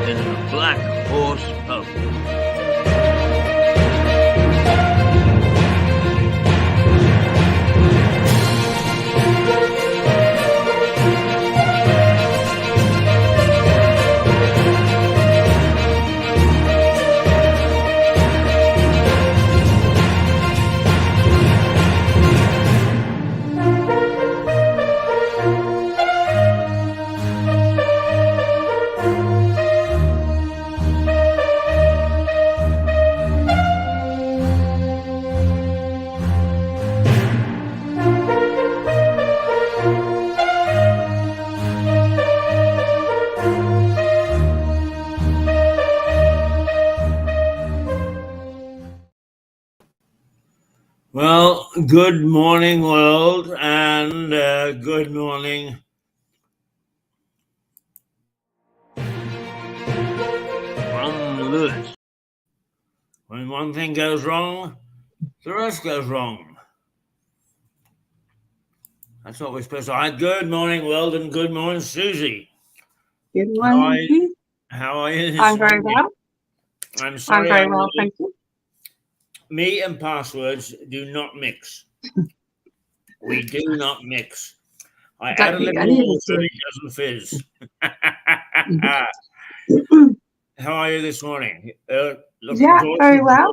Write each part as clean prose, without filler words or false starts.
in the Black Horse Pub. Well, good morning, world, and good morning. From Lewis. When one thing goes wrong, the rest goes wrong. That's what we're supposed to do. Good morning, world, and good morning, Susie. Good morning. How are you? I'm very well. I'm sorry. I'm very well, thank you. Me and passwords do not mix. We do not mix. I add a little water and it doesn't fizz. How are you this morning? Yeah, very well.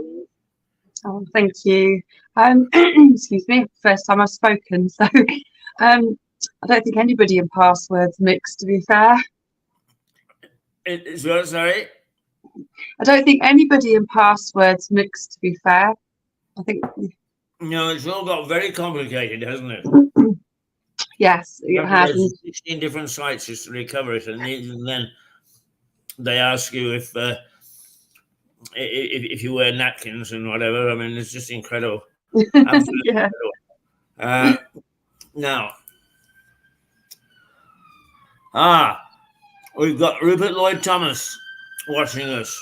Oh, thank you. Excuse me, first time I've spoken, so I don't think anybody in passwords mix, to be fair. Sorry? I don't think anybody in passwords mix, to be fair. I think... No, it's all got very complicated, hasn't it? Yes, it has. 16 different sites just to recover it, and then they ask you if you wear napkins and whatever. I mean, it's just incredible. Absolutely yeah. incredible. Now, we've got Rupert Lloyd Thomas watching us.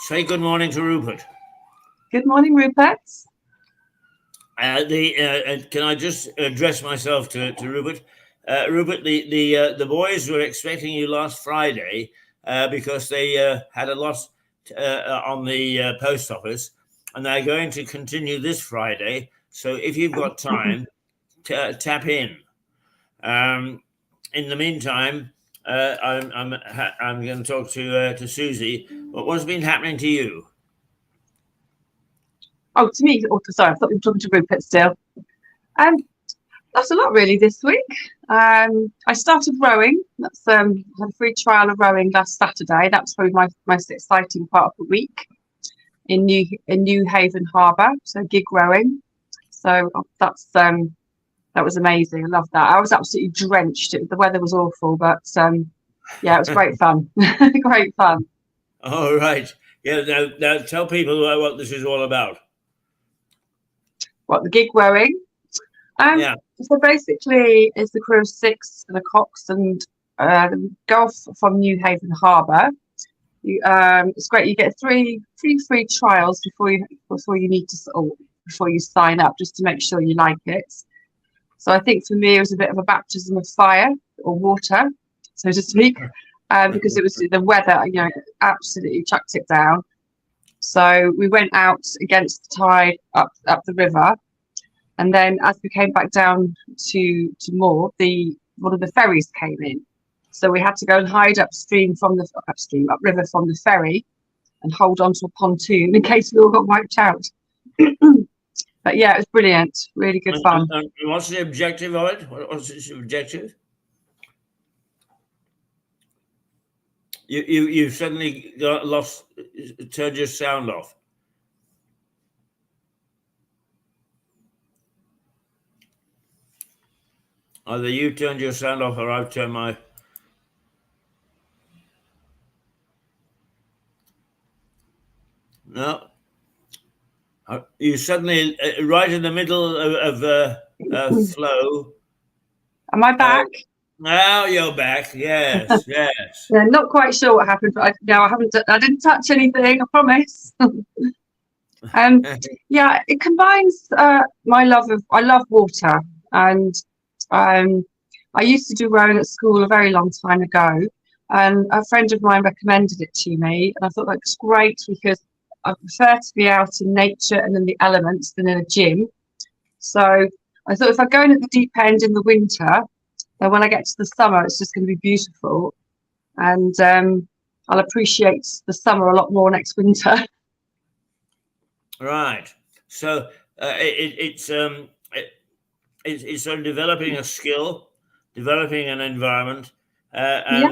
Say good morning to Rupert. Good morning, Rupert. Can I just address myself to Rupert? Rupert, the boys were expecting you last Friday because they had a loss on the post office, and they're going to continue this Friday. So if you've got time, tap in. In the meantime, I'm going to talk to Susie. What's been happening to you? Oh, to me. Oh, sorry, I thought we were talking to Rupert still. That's a lot really this week. I started rowing. That's had a free trial of rowing last Saturday. That was probably my most exciting part of the week in New Haven Harbour. So gig rowing. So that was amazing. I loved that. I was absolutely drenched. The weather was awful, but yeah, it was great fun. Great fun. All right. Yeah. Now tell people what this is all about. What, the gig rowing? Yeah. So basically, it's the crew of 6 and a cox and go off from New Haven Harbour. It's great. You get three free trials before you need to, or before you sign up, just to make sure you like it. So I think for me, it was a bit of a baptism of fire or water, so to speak, because it was the weather. Absolutely chucked it down. So we went out against the tide up the river. And then as we came back down to moor, one of the ferries came in. So we had to go and hide upriver from the ferry and hold on to a pontoon in case we all got wiped out. But yeah, it was brilliant. Really good fun. And what's the objective of it? What's its objective? You suddenly turned your sound off. Either you turned your sound off or I've turned my... No. You suddenly, right in the middle of flow. Am I back? Now you're back. Yes, yes. Yeah, not quite sure what happened, but I didn't touch anything, I promise. Yeah, it combines I love water, and I I used to do rowing at school a very long time ago, and a friend of mine recommended it to me, and I thought that's great because I prefer to be out in nature and in the elements than in a gym. So I thought if I go in at the deep end in the winter, then when I get to the summer, it's just going to be beautiful, and I'll appreciate the summer a lot more next winter. Right. So it's sort of developing a skill, developing an environment, Yeah,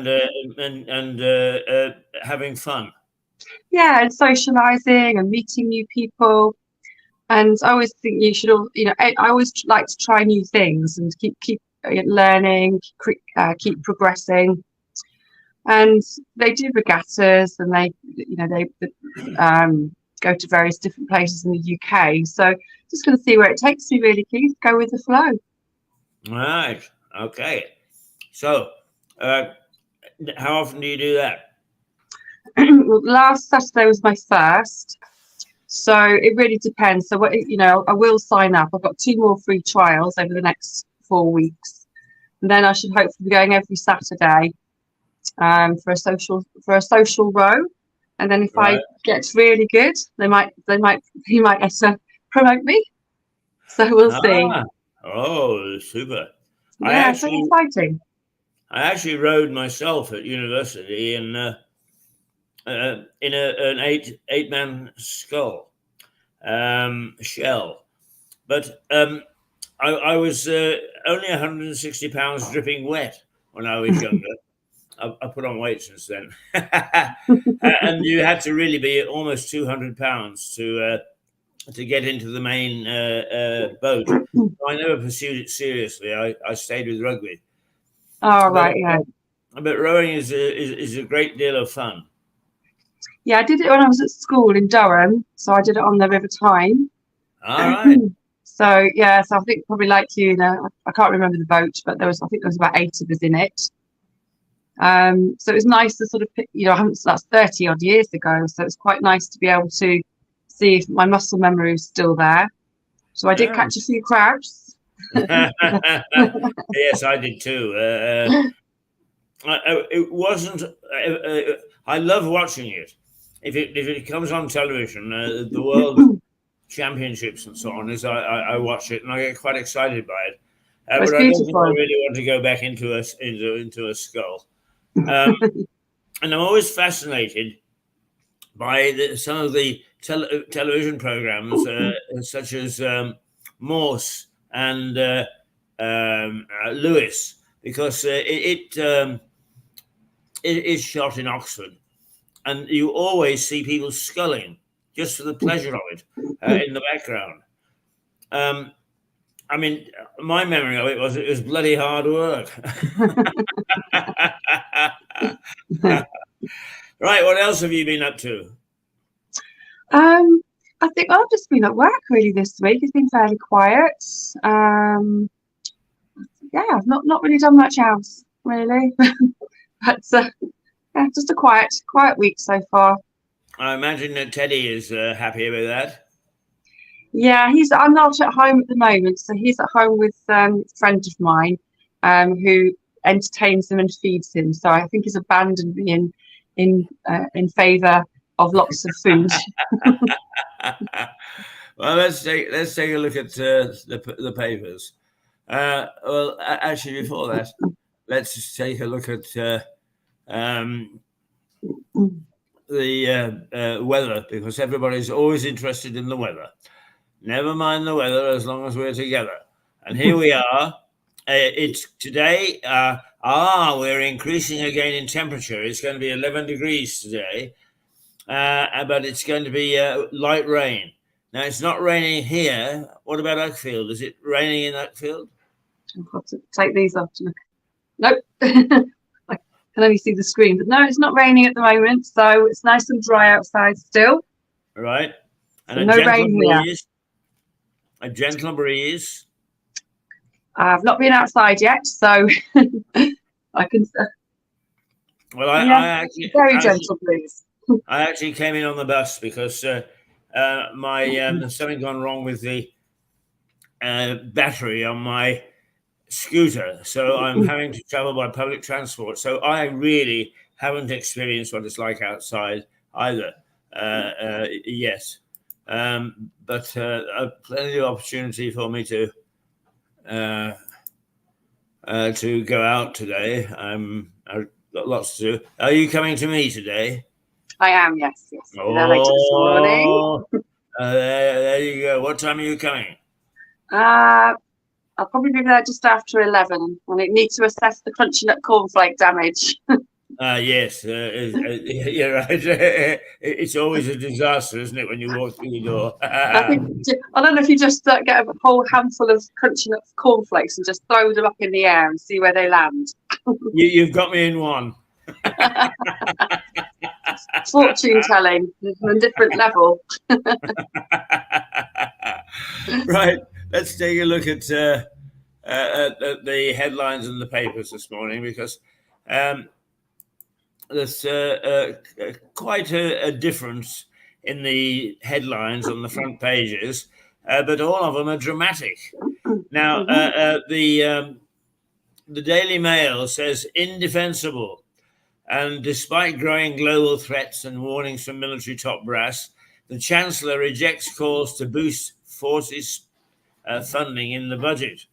and having fun. yeah, and socializing and meeting new people. And I always think you should all, I always like to try new things and keep learning, keep progressing. And they do regattas, and they go to various different places in the UK. So just going to see where it takes me, really, Keith. Go with the flow. Right. Okay. So, how often do you do that? Well, last Saturday was my first. So it really depends. So I will sign up. I've got 2 more free trials over the next 4 weeks, and then I should hopefully be going every Saturday for a social row. And then if Right. I get really good, he might promote me. So we'll see. Ah, oh, super. I Yeah, so actually exciting. I actually rowed myself at university in an eight man shell, but I was only 160 pounds dripping wet when I was younger. I put on weight since then, and you had to really be almost 200 pounds to get into the main boat. I never pursued it seriously. I stayed with rugby, Oh, but right, yeah. but rowing is a great deal of fun. Yeah, I did it when I was at school in Durham. So I did it on the River Tyne. All right. So yeah, so I think probably like I can't remember the boat, but I think there was about 8 of us in it. So it was nice to sort of that's 30 odd years ago, so it's quite nice to be able to see if my muscle memory is still there. So I did Yeah. catch a few crabs. Yes, I did too. It wasn't. I love watching it. If it comes on television, the World Championships and so on, I watch it and I get quite excited by it. It's But I don't think I beautiful. really want to go back into a skull. And I'm always fascinated by some of the television programs, such as Morse and Lewis, because it is shot in Oxford, and you always see people sculling just for the pleasure of it in the background. I mean, my memory of it was bloody hard work. Right, what else have you been up to? I think I've just been at work really this week. It's been fairly quiet. Yeah, I've not really done much else really. But yeah, just a quiet week so far. I imagine that Teddy is happy with that. Yeah, I'm not at home at the moment, so he's at home with a friend of mine, who entertains him and feeds him. So I think he's abandoned me in favour of lots of food. Well, let's take a look at the papers. Well, actually, before that, let's just take a look at the weather, because everybody's always interested in the weather. Never mind the weather as long as we're together. And here we are. It's today. We're increasing again in temperature. It's going to be 11 degrees today, but it's going to be light rain. Now, it's not raining here. What about Uckfield? Is it raining in Uckfield? I've got to take these off to look. Nope. I can only see the screen, but no, it's not raining at the moment, so it's nice and dry outside still. Right. And So a no gentle rain here. breeze. A gentle breeze. I've not been outside yet, so I can. Well, Yeah, very gentle breeze. I actually came in on the bus because there's something gone wrong with the battery on my scooter, so I'm having to travel by public transport. So I really haven't experienced what it's like outside either. Yes, but plenty of opportunity for me to go out today. I've got lots to do. Are you coming to me today? I am, yes. I'll be there later this morning. Oh, there you go. What time are you coming? I'll probably be there just after 11, and I need to assess the crunchy nut cornflake damage. Yes, you're right. It's always a disaster, isn't it, when you walk through the door? I don't know if you just get a whole handful of crunchy nut cornflakes and just throw them up in the air and see where they land. You've got me in one. Fortune telling on a different level. Right, let's take a look at the headlines in the papers this morning, because there's quite a difference in the headlines on the front pages, but all of them are dramatic. Now, the Daily Mail says indefensible, and despite growing global threats and warnings from military top brass, the Chancellor rejects calls to boost forces funding in the budget.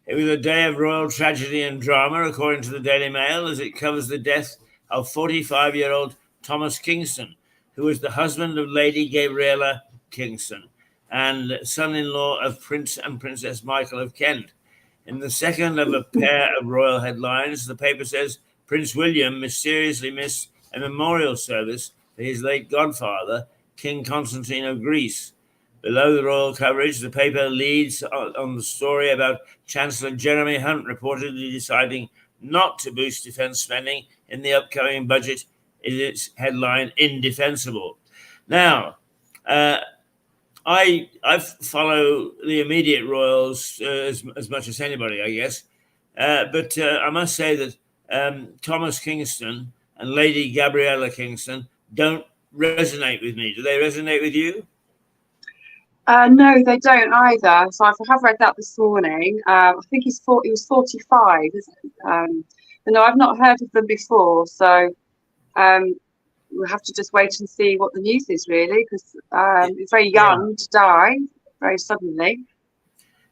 It was a day of royal tragedy and drama, according to the Daily Mail, as it covers the death of 45-year-old Thomas Kingston, who was the husband of Lady Gabriella Kingston and son-in-law of Prince and Princess Michael of Kent. In the second of a pair of royal headlines, the paper says Prince William mysteriously missed a memorial service for his late godfather, King Constantine of Greece. Below the royal coverage, the paper leads on the story about Chancellor Jeremy Hunt reportedly deciding not to boost defence spending in the upcoming budget in its headline, Indefensible. Now, I follow the immediate royals as much as anybody, I guess. But I must say that Thomas Kingston and Lady Gabriella Kingston don't resonate with me. Do they resonate with you? No, they don't either. So I have read that this morning. I think he was 45, isn't it? But no, I've not heard of them before. So we'll have to just wait and see what the news is, really, because it's very young to die very suddenly.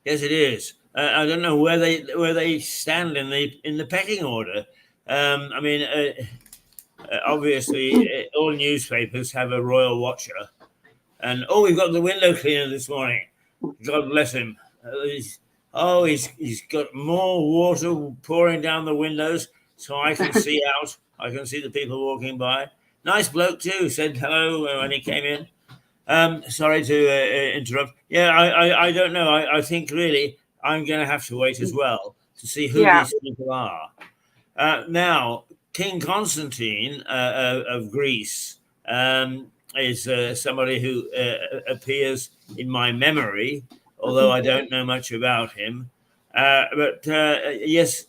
Yes, it is. I don't know where they stand in the pecking order. I mean, obviously, all newspapers have a royal watcher. And we've got the window cleaner this morning. God bless him. He's got more water pouring down the windows so I can see out. I can see the people walking by. Nice bloke too. Said hello when he came in. Sorry to interrupt. Yeah, I don't know. I think really I'm going to have to wait as well to see who these people are. Now, King Constantine of Greece is somebody who appears in my memory, although I don't know much about him. But yes,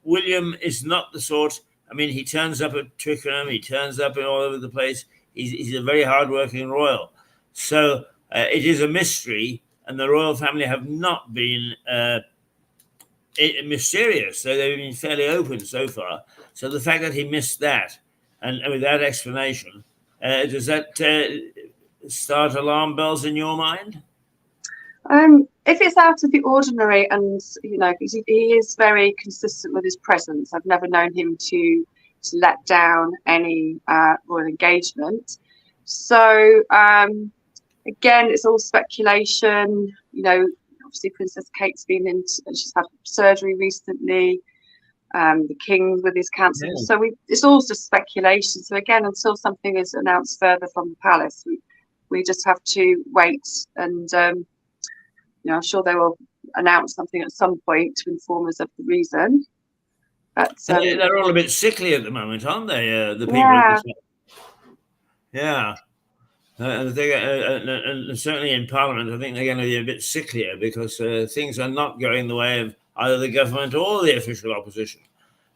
William is not the sort. I mean, he turns up at Twickenham, he turns up all over the place. He's a very hardworking royal. So it is a mystery, and the royal family have not been mysterious. So they've been fairly open so far. So the fact that he missed that, and without explanation, does that start alarm bells in your mind? If it's out of the ordinary, and because he is very consistent with his presence, I've never known him to let down any royal engagement. So again, it's all speculation. Obviously Princess Kate's been in; she's had surgery recently. The king with his cancer. Yeah. So it's all just speculation. So again, until something is announced further from the palace, we just have to wait. And I'm sure they will announce something at some point to inform us of the reason. But they're all a bit sickly at the moment, aren't they? The people. Yeah. And certainly in Parliament, I think they're going to be a bit sicklier because things are not going the way of either the government or the official opposition.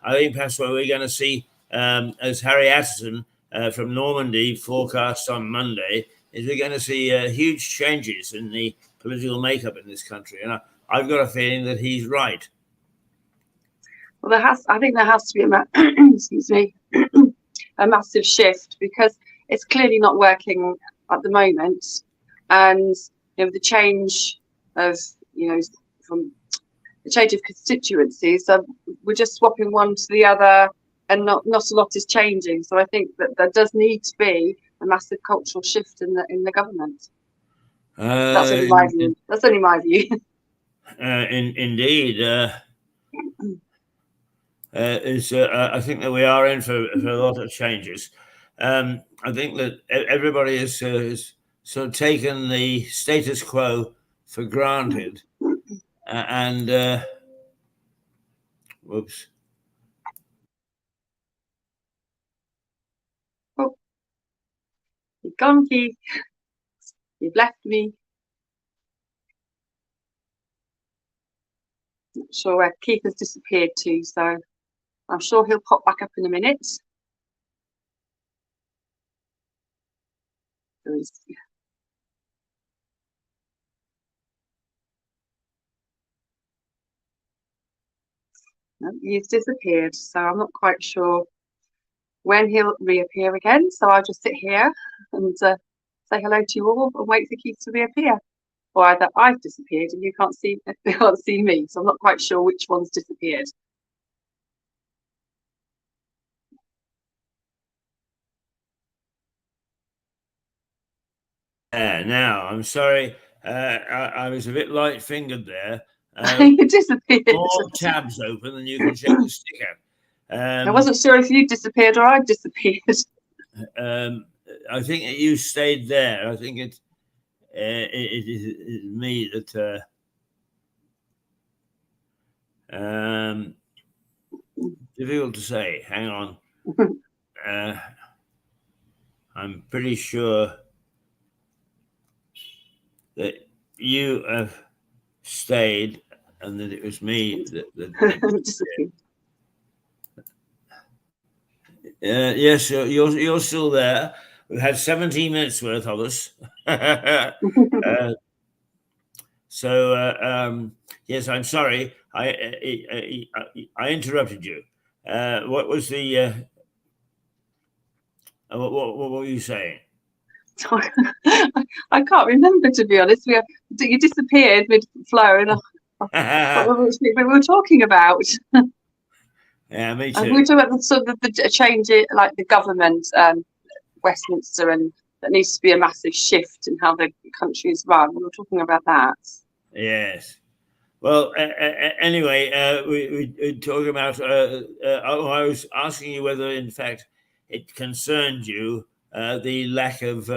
I think perhaps what we're going to see, as Harry Atterton from Normandy forecast on Monday, is we're going to see huge changes in the political makeup in this country. And I've got a feeling that he's right. Well, I think there has to be excuse me, a massive shift, because it's clearly not working at the moment, and the change of from the change of constituencies, so we're just swapping one to the other, and not a lot is changing. So I think that there does need to be a massive cultural shift in the government. That's only my view. That's only my view. Indeed. I think that we are in for a lot of changes. I think that everybody has sort of taken the status quo for granted, and whoops. Oh, you've gone, Keith. You've left me. Not sure where Keith has disappeared to, so I'm sure he'll pop back up in a minute. No, he's disappeared, so I'm not quite sure when he'll reappear again. So I'll just sit here and say hello to you all and wait for Keith to reappear. Or either I've disappeared and you can't see me. So I'm not quite sure which one's disappeared. Now, I'm sorry, I was a bit light-fingered there. You disappeared. More tabs open than you can shake the sticker. I wasn't sure if you disappeared or I disappeared. I think that you stayed there. I think it is me that. Difficult to say. Hang on. I'm pretty sure that you have stayed and that it was me that disappeared. Yes, you're still there. We've had 17 minutes worth of us. Yes, I'm sorry. I interrupted you. What was the? What were you saying? I can't remember, to be honest. You disappeared mid-flow, and what we were talking about. Yeah, me too. We were talking about the sort of the change, like the government, Westminster, and that needs to be a massive shift in how the country is run. We were talking about that. Yes. Well, anyway, we talking about. I was asking you whether, in fact, it concerned you the lack of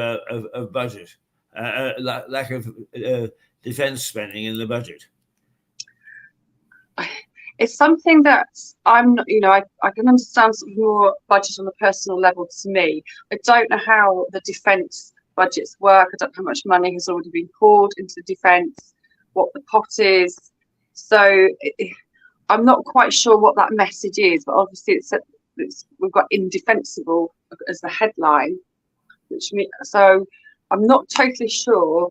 budget, lack of defence spending in the budget. It's something that I'm not, I can understand sort of more budget on a personal level to me. I don't know how the defence budgets work. I don't know how much money has already been poured into defence, what the pot is. So I'm not quite sure what that message is, but obviously we've got indefensible as the headline, so I'm not totally sure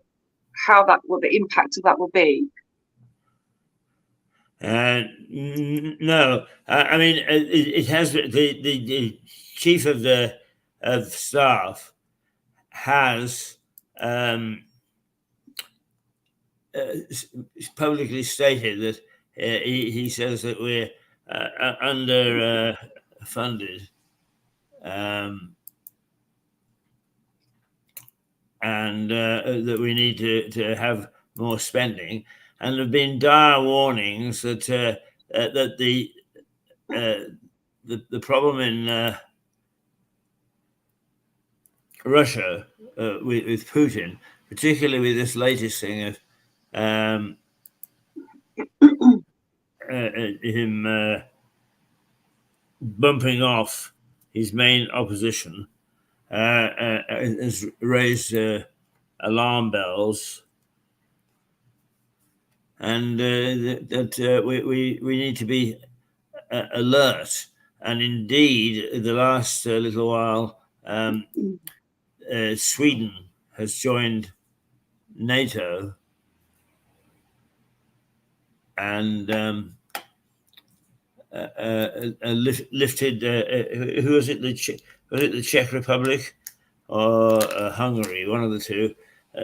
what the impact of that will be. No, I mean it has the chief of the staff has publicly stated that he says that we're under funded, and that we need to have more spending. And there have been dire warnings that that the problem in Russia with Putin, particularly with this latest thing of him bumping off his main opposition, has raised alarm bells, and that we need to be alert. And indeed, the last little while, Sweden has joined NATO, and lifted. Who was it? Was it the Czech Republic or Hungary? One of the two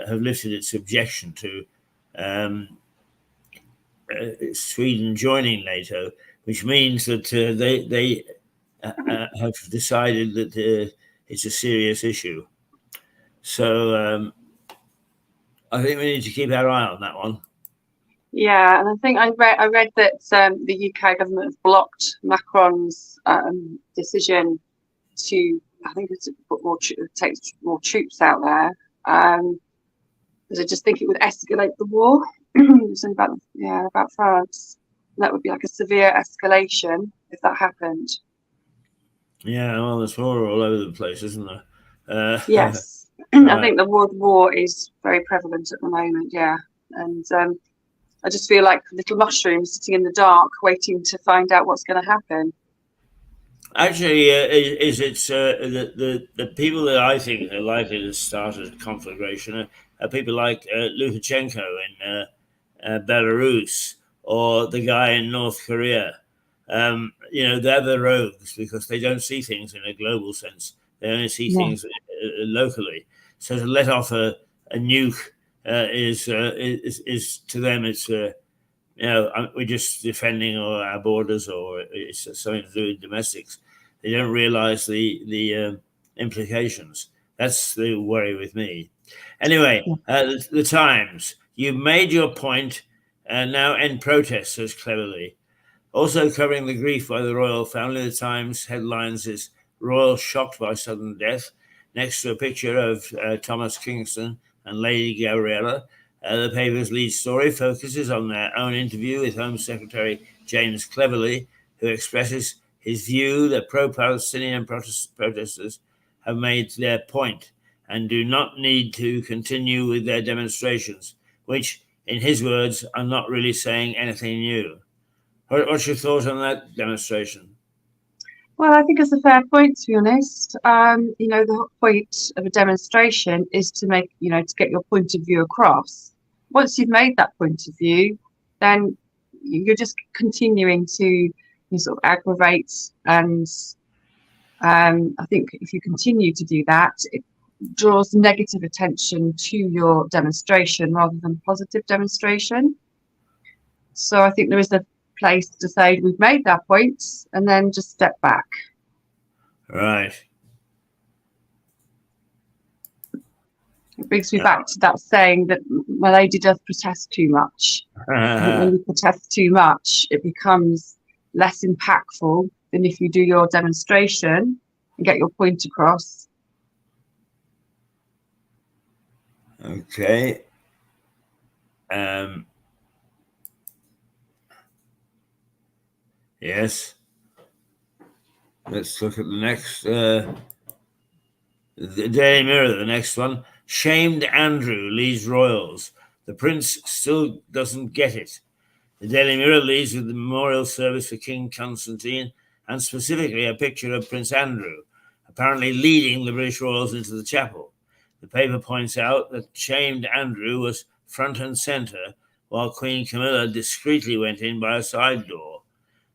have lifted its objection to um, Sweden joining NATO, which means that they have decided that it's a serious issue. So I think we need to keep our eye on that one. Yeah, and I think I read that the UK government has blocked Macron's decision to, I think it's to put take more troops out there. Because I just think it would escalate the war. About France. That would be like a severe escalation if that happened. Yeah, well, there's war all over the place, isn't there? Yes, I think the world war is very prevalent at the moment. Yeah, and I just feel like little mushrooms sitting in the dark, waiting to find out what's going to happen. Actually, it's the people that I think are likely to start a conflagration are people like Lukashenko in Belarus or the guy in North Korea. They're the rogues because they don't see things in a global sense. They only see things locally. So to let off a nuke is to them it's we're just defending our borders, or it's something to do with domestics. They don't realise the implications. That's the worry with me. Anyway, the Times. You made your point, and now end protest, says Cleverly. Also covering the grief by the royal family, the Times headlines is "Royal shocked by sudden death," next to a picture of Thomas Kingston and Lady Gabriella. The paper's lead story focuses on their own interview with Home Secretary James Cleverly, who expresses his view that pro-Palestinian protesters have made their point and do not need to continue with their demonstrations, which, in his words, are not really saying anything new. What's your thought on that demonstration? Well, I think it's a fair point, to be honest. The whole point of a demonstration is to to get your point of view across. Once you've made that point of view, then you're just continuing to sort of aggravate. And I think if you continue to do that, it draws negative attention to your demonstration rather than positive demonstration. So I think there is a place to say we've made our points and then just step back. Right. It brings me back to that saying that my lady does protest too much. When you protest too much, it becomes less impactful than if you do your demonstration and get your point across. Okay. Yes. Let's look at the next. The Daily Mirror, the next one. Shamed Andrew leads royals. The prince still doesn't get it. The Daily Mirror leads with the memorial service for King Constantine and specifically a picture of Prince Andrew, apparently leading the British royals into the chapel. The paper points out that shamed Andrew was front and centre while Queen Camilla discreetly went in by a side door.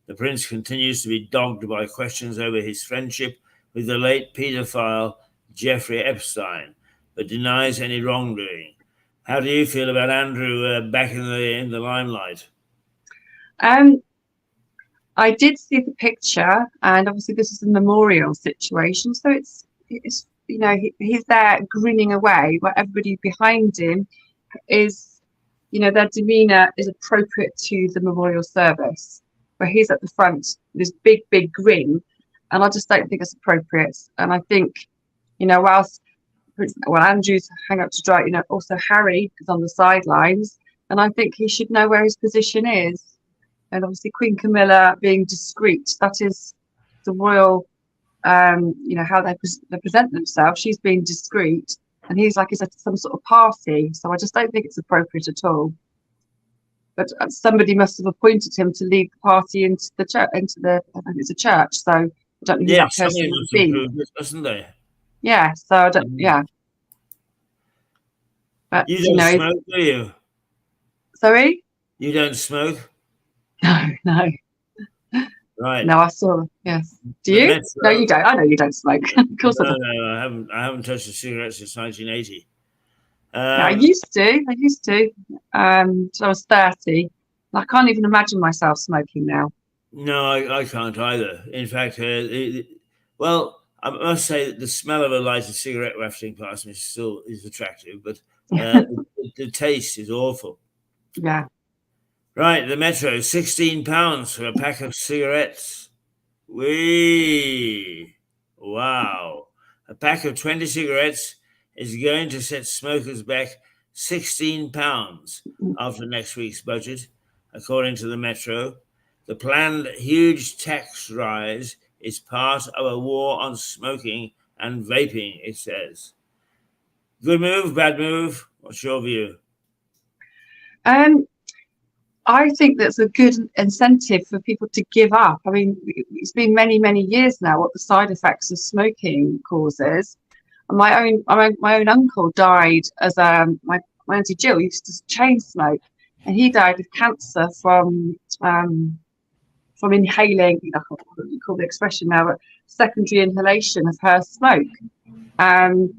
The prince continues to be dogged by questions over his friendship with the late paedophile Jeffrey Epstein, but denies any wrongdoing. How do you feel about Andrew back in the limelight? I did see the picture, and obviously this is a memorial situation, so it's he's there grinning away, while everybody behind him is, their demeanour is appropriate to the memorial service, where he's at the front, this big grin, and I just don't think it's appropriate. And I think, whilst Andrew's hang up to dry, also Harry is on the sidelines, and I think he should know where his position is. And obviously Queen Camilla being discreet, that is the royal, how they present themselves. She's being discreet, and he's at some sort of party. So I just don't think it's appropriate at all. But somebody must have appointed him to lead the party into the church, I think it's a church. So I don't know who that person would be. Doesn't they? Yeah. So I don't. Yeah. But you don't smoke, do you? Sorry. You don't smoke? No. Right. No, I saw. Yes. Do The you? Metro. No, you don't. I know you don't smoke. Of course I No, don't. no, I haven't touched a cigarette since 1980. No, I Um, used to. I used to. So I was 30. I can't even imagine myself smoking now. no, I can't either. In fact, well, I must say that the smell of a lighted cigarette wafting past me still is attractive, but the taste is awful. Yeah. Right, the Metro, £16 for a pack of cigarettes. Wee! Wow. A pack of 20 cigarettes is going to set smokers back £16 after next week's budget, according to the Metro. The planned huge tax rise is part of a war on smoking and vaping, it says. Good move, bad move? What's your view? Um, I think that's a good incentive for people to give up. I mean, it's been many, many years now what the side effects of smoking causes. And my own uncle died as my auntie Jill used to chain smoke, and he died of cancer from inhaling. I can't remember what you call the expression now, but secondary inhalation of her smoke. Um,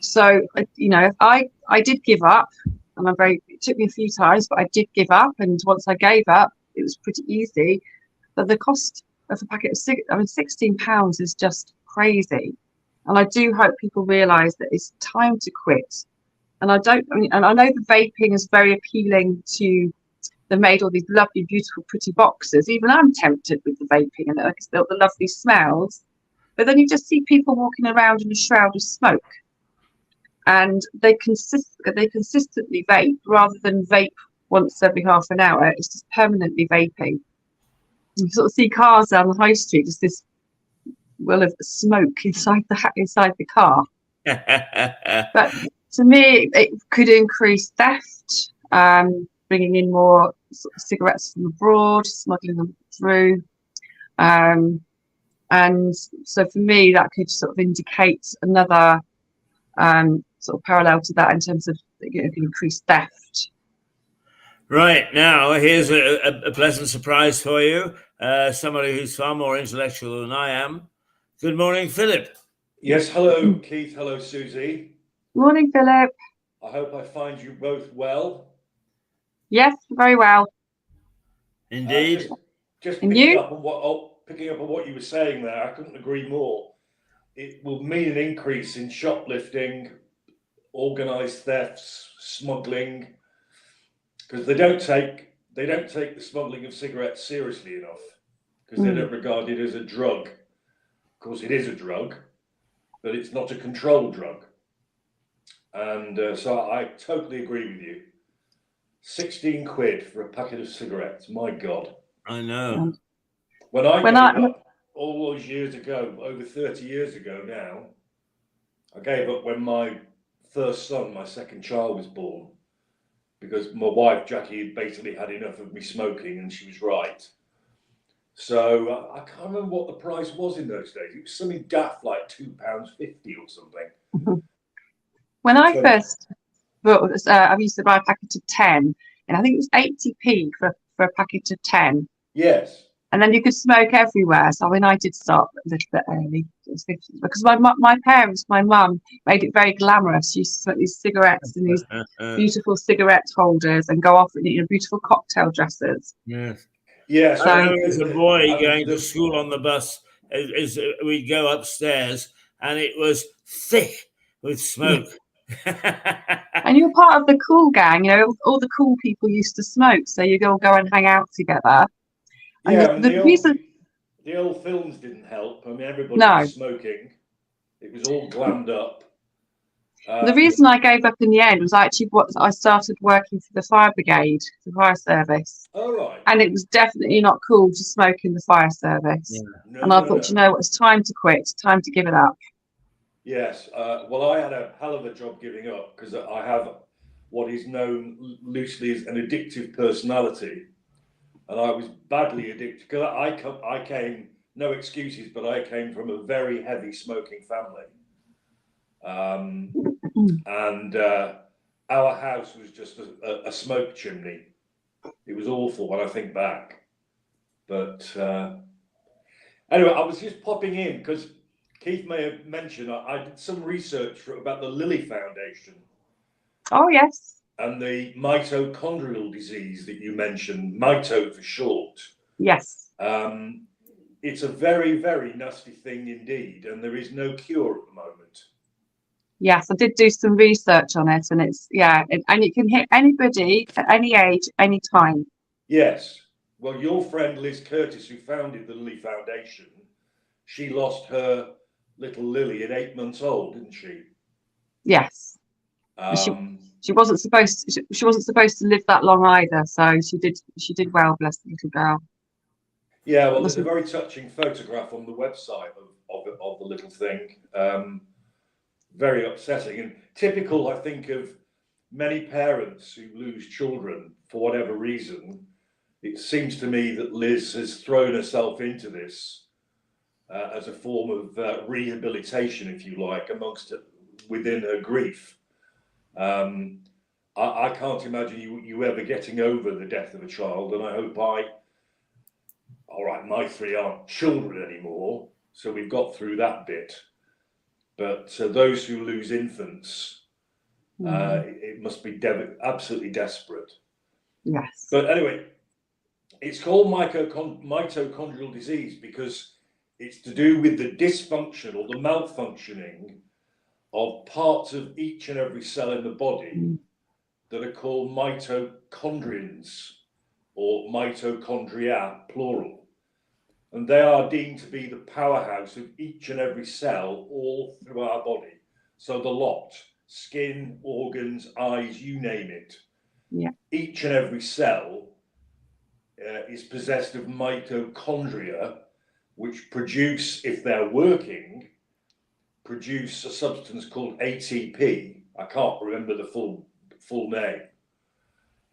so I did give up, and it took me a few times, but I did give up. And once I gave up, it was pretty easy. But the cost of a packet of cigarettes, I mean, £16 is just crazy. And I do hope people realise that it's time to quit. And I know the vaping is very appealing to. They've made all these lovely, beautiful, pretty boxes. Even I'm tempted with the vaping and the lovely smells. But then you just see people walking around in a shroud of smoke, and they consistently vape rather than vape once every half an hour. It's just permanently vaping. You sort of see cars down the high street, just this will of smoke inside the car. But to me, it could increase theft, bringing in more sort of cigarettes from abroad, smuggling them through. And so for me, that could sort of indicate another sort of parallel to that in terms of increased theft. Right, now, here's a pleasant surprise for you. Somebody who's far more intellectual than I am. Good morning, Philip. Yes, hello, Keith. Hello, Susie. Morning, Philip. I hope I find you both well. Yes, very well. Indeed. Just And picking you? up on what you were saying there, I couldn't agree more. It will mean an increase in shoplifting, organised thefts, smuggling, because they don't take the smuggling of cigarettes seriously enough, because they don't regard it as a drug. Of course, it is a drug, but it's not a controlled drug. And so I totally agree with you. 16 quid for a packet of cigarettes. My God. I know. When I gave up all those years ago, over 30 years ago now, I gave up when my first son, my second child, was born, because my wife, Jackie, basically had enough of me smoking, and she was right. So I can't remember what the price was in those days. It was something daft like £2.50 or something. When I first bought, I used to buy a packet of 10, and I think it was 80p for a packet of 10. Yes. And then you could smoke everywhere. So I did start a little bit early, because my parents, my mum, made it very glamorous. She used to smoke these cigarettes in these beautiful cigarette holders and go off in beautiful cocktail dresses. Yes. Yes. I remember as a boy going to school on the bus, as we'd go upstairs, and it was thick with smoke. And you're part of the cool gang, all the cool people used to smoke, so you all go and hang out together. And Yeah, the old films didn't help. I mean, everybody No. was smoking. It was all glammed up. The reason I gave up in the end was actually I started working for the fire brigade, the fire service. Oh, right. And it was definitely not cool to smoke in the fire service. Yeah. And I thought, it's time to quit, it's time to give it up. Yes. Well, I had a hell of a job giving up, because I have what is known loosely as an addictive personality. And I was badly addicted, because I came, no excuses, but I came from a very heavy smoking family. And our house was just a smoke chimney. It was awful when I think back. But Anyway, I was just popping in because Keith may have mentioned I did some research about the Lilly Foundation. Oh, yes. And the mitochondrial disease that you mentioned, mito for short. Yes. It's a very, very nasty thing indeed, and there is no cure at the moment. Yes, I did do some research on it, and it's and it can hit anybody at any age, any time. Yes. Well, your friend Liz Curtis, who founded the Lilly Foundation, she lost her little Lily at 8 months old, didn't she? Yes. She wasn't supposed to, she wasn't supposed to live that long either, so she did well, bless the little girl. Yeah, well, there's a very touching photograph on the website of the little thing. Very upsetting and typical, I think, of many parents who lose children for whatever reason. It seems to me that Liz has thrown herself into this as a form of rehabilitation, if you like, within her grief. I can't imagine you ever getting over the death of a child, and I hope all right, my 3 aren't children anymore, so we've got through that bit. But those who lose infants, it must be absolutely desperate. Yes. But anyway, it's called mitochondrial disease because it's to do with the dysfunction or the malfunctioning of parts of each and every cell in the body that are called mitochondrions or mitochondria, plural. And they are deemed to be the powerhouse of each and every cell all through our body. So the lot, skin, organs, eyes, you name it. Yeah. Each and every cell is possessed of mitochondria, which produce, if they're working, produce a substance called ATP. I can't remember the full name.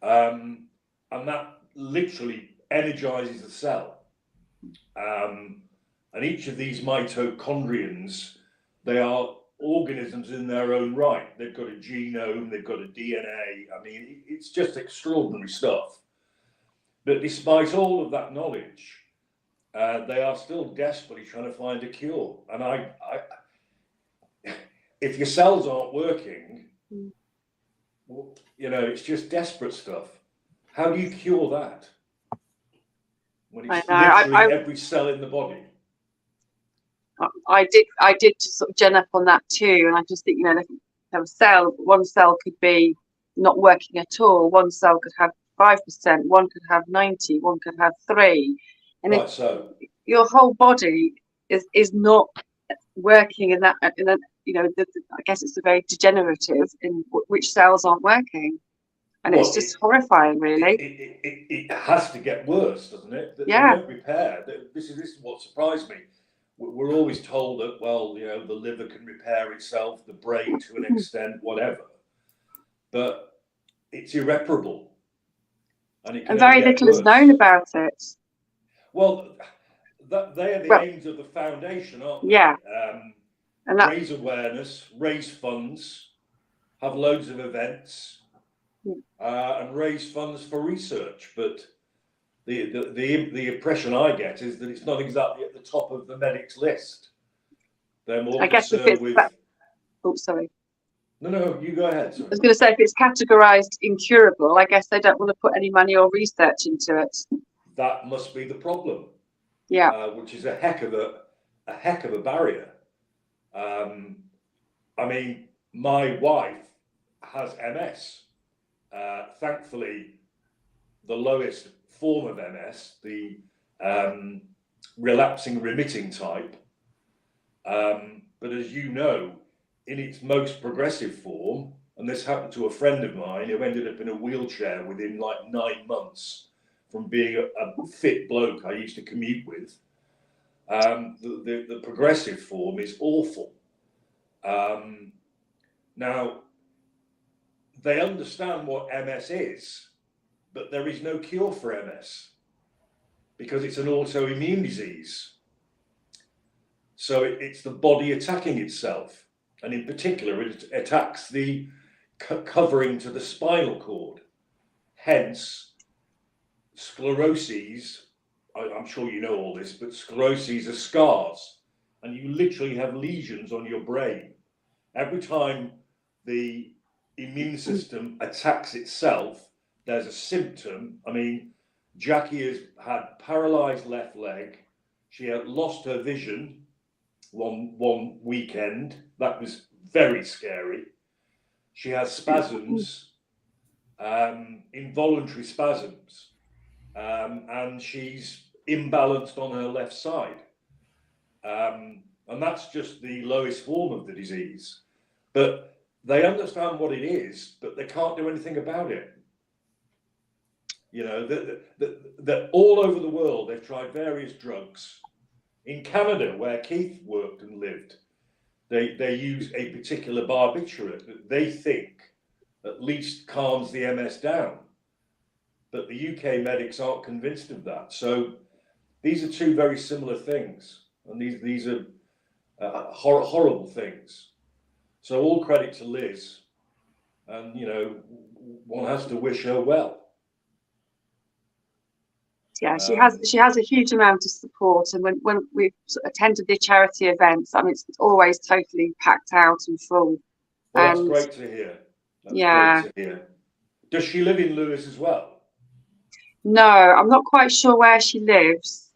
And that literally energizes the cell. And each of these mitochondrions, they are organisms in their own right. They've got a genome, they've got a DNA. I mean, it's just extraordinary stuff. But despite all of that knowledge, they are still desperately trying to find a cure. And if your cells aren't working, it's just desperate stuff. How do you cure that? When it's literally every cell in the body. I did sort of gen up on that too, and I just think, have one cell could be not working at all. One cell could have 5%, one could have 90, one could have 3, and right, so your whole body is not working in that. I guess it's a very degenerative in which cells aren't working. And it's just horrifying, really. It has to get worse, doesn't it? They don't repair. This is what surprised me. We're always told that, the liver can repair itself, the brain to an extent, whatever. But it's irreparable. And very little is known about it. Well, they are the aims of the foundation, aren't they? Yeah. Raise awareness, raise funds, have loads of events. And raise funds for research, but the impression I get is that it's not exactly at the top of the medics list. They're more concerned with. Oh, sorry. No, you go ahead. Sorry. I was going to say, if it's categorised incurable, I guess they don't want to put any money or research into it. That must be the problem. Yeah. Which is a heck of a barrier. I mean, my wife has MS. Thankfully, the lowest form of MS, the relapsing remitting type, but as you know, in its most progressive form, and this happened to a friend of mine who ended up in a wheelchair within like 9 months from being a fit bloke I used to commute with, the progressive form is awful. Now, they understand what MS is, but there is no cure for MS because it's an autoimmune disease. So it's the body attacking itself. And in particular, it attacks the covering to the spinal cord. Hence, scleroses I'm sure you know all this, but scleroses are scars, and you literally have lesions on your brain. Every time the immune system attacks itself, there's a symptom. I mean, Jackie has had paralyzed left leg. She had lost her vision one weekend. That was very scary. She has spasms, involuntary spasms, and she's imbalanced on her left side. And that's just the lowest form of the disease. But they understand what it is, but they can't do anything about it. You know, that all over the world, they've tried various drugs. In Canada, where Keith worked and lived, they use a particular barbiturate that they think at least calms the MS down. But the UK medics aren't convinced of that. So these are two very similar things. And these are horrible things. So all credit to Liz. And, you know, one has to wish her well. Yeah, she has a huge amount of support, and when we've attended the charity events, I mean, it's always totally packed out and full. Well, that's great to hear. That's great to hear. Does she live in Lewes as well? No, I'm not quite sure where she lives.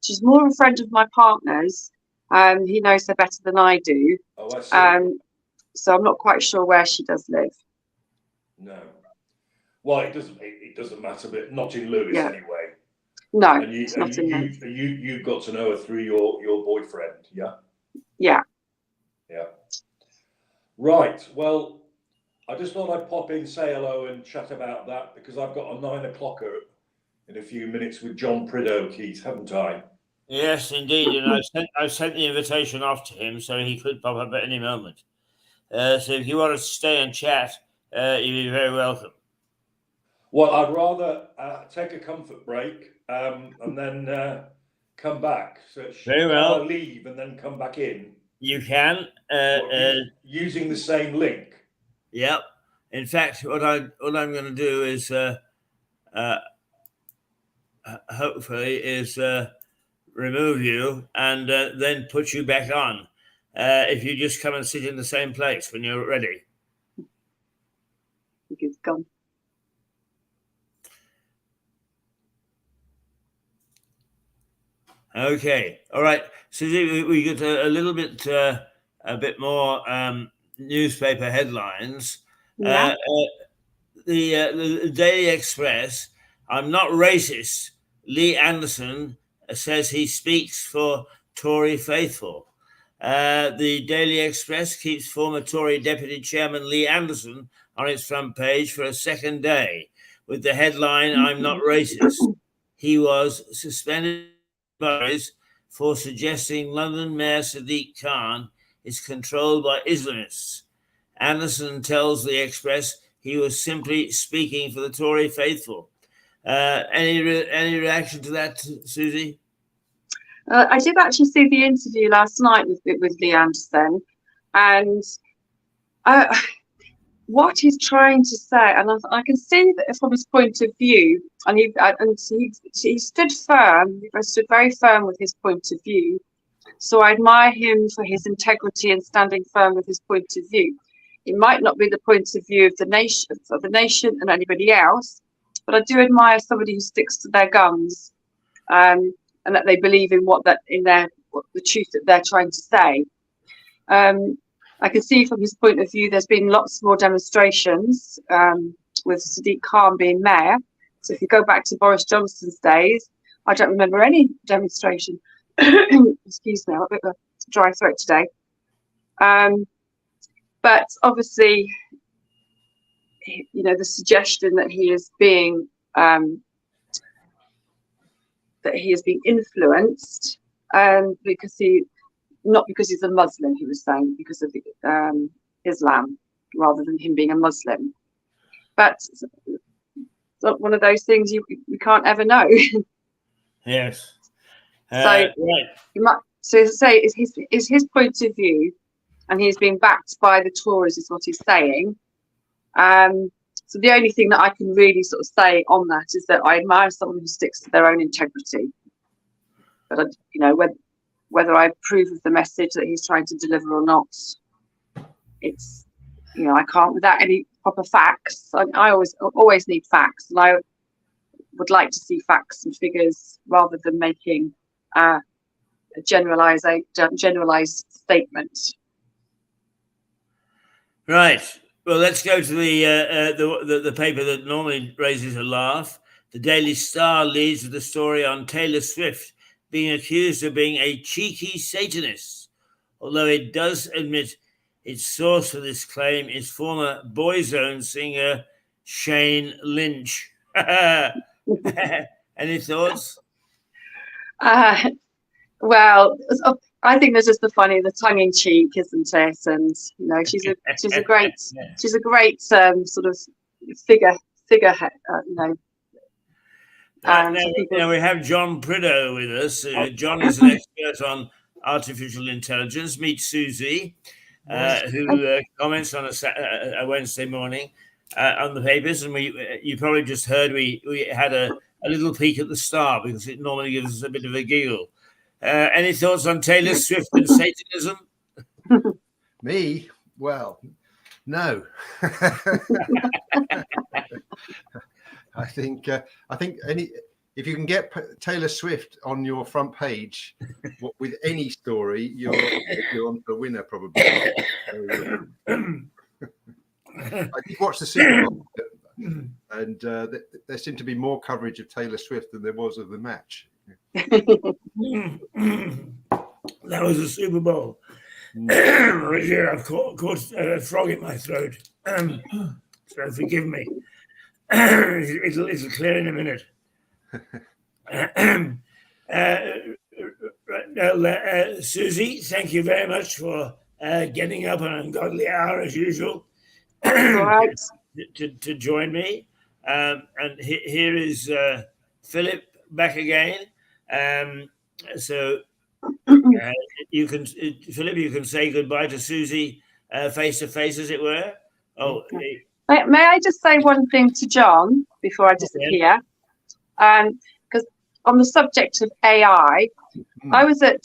She's more a friend of my partner's. He knows her better than I do. Oh, I see. So I'm not quite sure where she does live. No. Well, it doesn't matter, but not in Lewes anyway. No, and it's not in Lewes. You got to know her through your boyfriend, yeah? Yeah. Yeah. Right. Well, I just thought I'd pop in, say hello, and chat about that because I've got a 9 o'clocker in a few minutes with John Prideaux, Keith, haven't I? Yes, indeed. And I've sent the invitation off to him so he could pop up at any moment. So if you want to stay and chat, you'd be very welcome. Well, I'd rather take a comfort break and then come back. So very well. Can I leave and then come back in? You can. Using the same link. Yep. In fact, what I'm going to do is hopefully remove you and then put you back on. If you just come and sit in the same place when you're ready. I think it's gone. Okay. All right. So we get a bit more newspaper headlines. Yeah. The Daily Express. I'm not racist. Lee Anderson says he speaks for Tory faithful. The Daily Express keeps former Tory Deputy Chairman Lee Anderson on its front page for a second day with the headline, I'm not racist. He was suspended for suggesting London Mayor Sadiq Khan is controlled by Islamists. Anderson tells the Express he was simply speaking for the Tory faithful. Any reaction to that, Susie? I did actually see the interview last night with Lee Anderson, and what he's trying to say, and I can see that from his point of view, and he stood firm, he stood very firm with his point of view. So I admire him for his integrity and standing firm with his point of view. It might not be the point of view of the nation and anybody else, but I do admire somebody who sticks to their guns, and that they believe in the truth that they're trying to say. I can see from his point of view, there's been lots more demonstrations with Sadiq Khan being mayor. So if you go back to Boris Johnson's days, I don't remember any demonstration. Excuse me, I'm a bit of a dry throat today. But obviously, you know, the suggestion that he is being influenced because not because he's a Muslim, he was saying, because of Islam, rather than him being a Muslim. But it's not one of those things you can't ever know. Yes. So, right. So as I say, is his point of view, and he's being backed by the Tories, is what he's saying. So the only thing that I can really sort of say on that is that I admire someone who sticks to their own integrity. but whether I approve of the message that he's trying to deliver or not, it's, I can't without any proper facts. I always need facts, and I would like to see facts and figures rather than making a generalized statement. Right. Well, let's go to the paper that normally raises a laugh. The Daily Star leads with a story on Taylor Swift being accused of being a cheeky Satanist, although it does admit its source for this claim is former Boyzone singer Shane Lynch. Any thoughts? Well, I think there's just the tongue in cheek, isn't it? And she's a great sort of figure. Now we have John Prideaux with us. John is an expert on artificial intelligence. Meet Susie, who comments on a Wednesday morning on the papers, and you probably just heard we had a little peek at the Star because it normally gives us a bit of a giggle. Any thoughts on Taylor Swift and Satanism? Me? Well, no. I think if you can get Taylor Swift on your front page with any story, you're on for a winner probably. I did watch the Super Bowl, and there seemed to be more coverage of Taylor Swift than there was of the match. That was a Super Bowl. Yeah, I've caught a frog in my throat. So forgive me. It'll clear in a minute. Susie, thank you very much for getting up an ungodly hour as usual to join me. And here is Philip back again. So you can, Philip, you can say goodbye to Susie face to face, as it were. Oh. May I just say one thing to John before I disappear? Because on the subject of AI, I was a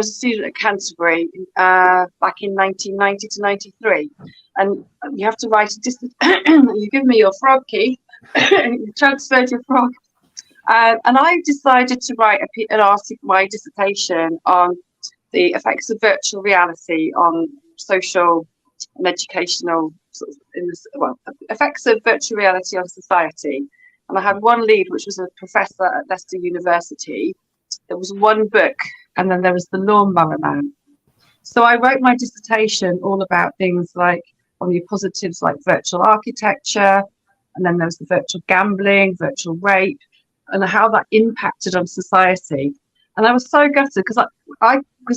student at Canterbury back in 1990 to 93, and you have to write a dissertation. You give me your frog, Keith, and you transferred your frog. And I decided to write my dissertation on the effects of virtual reality on social and educational effects of virtual reality on society. And I had one lead, which was a professor at Leicester University. There was one book, and then there was the Lawnmower Man. So I wrote my dissertation all about things like on the positives like virtual architecture, and then there was the virtual gambling, virtual rape, and how that impacted on society. And I was so gutted because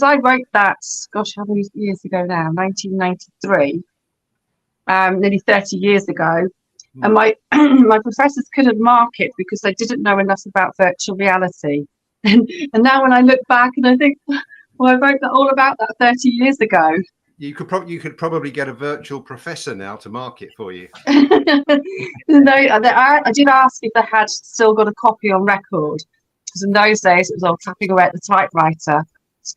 I wrote that, gosh, how many years ago now? 1993, nearly 30 years ago. And my professors couldn't mark it because they didn't know enough about virtual reality. And now when I look back and I think, well, I wrote that all about that 30 years ago. You could probably get a virtual professor now to mark it for you. No, I did ask if they had still got a copy on record, because in those days it was all tapping away at the typewriter.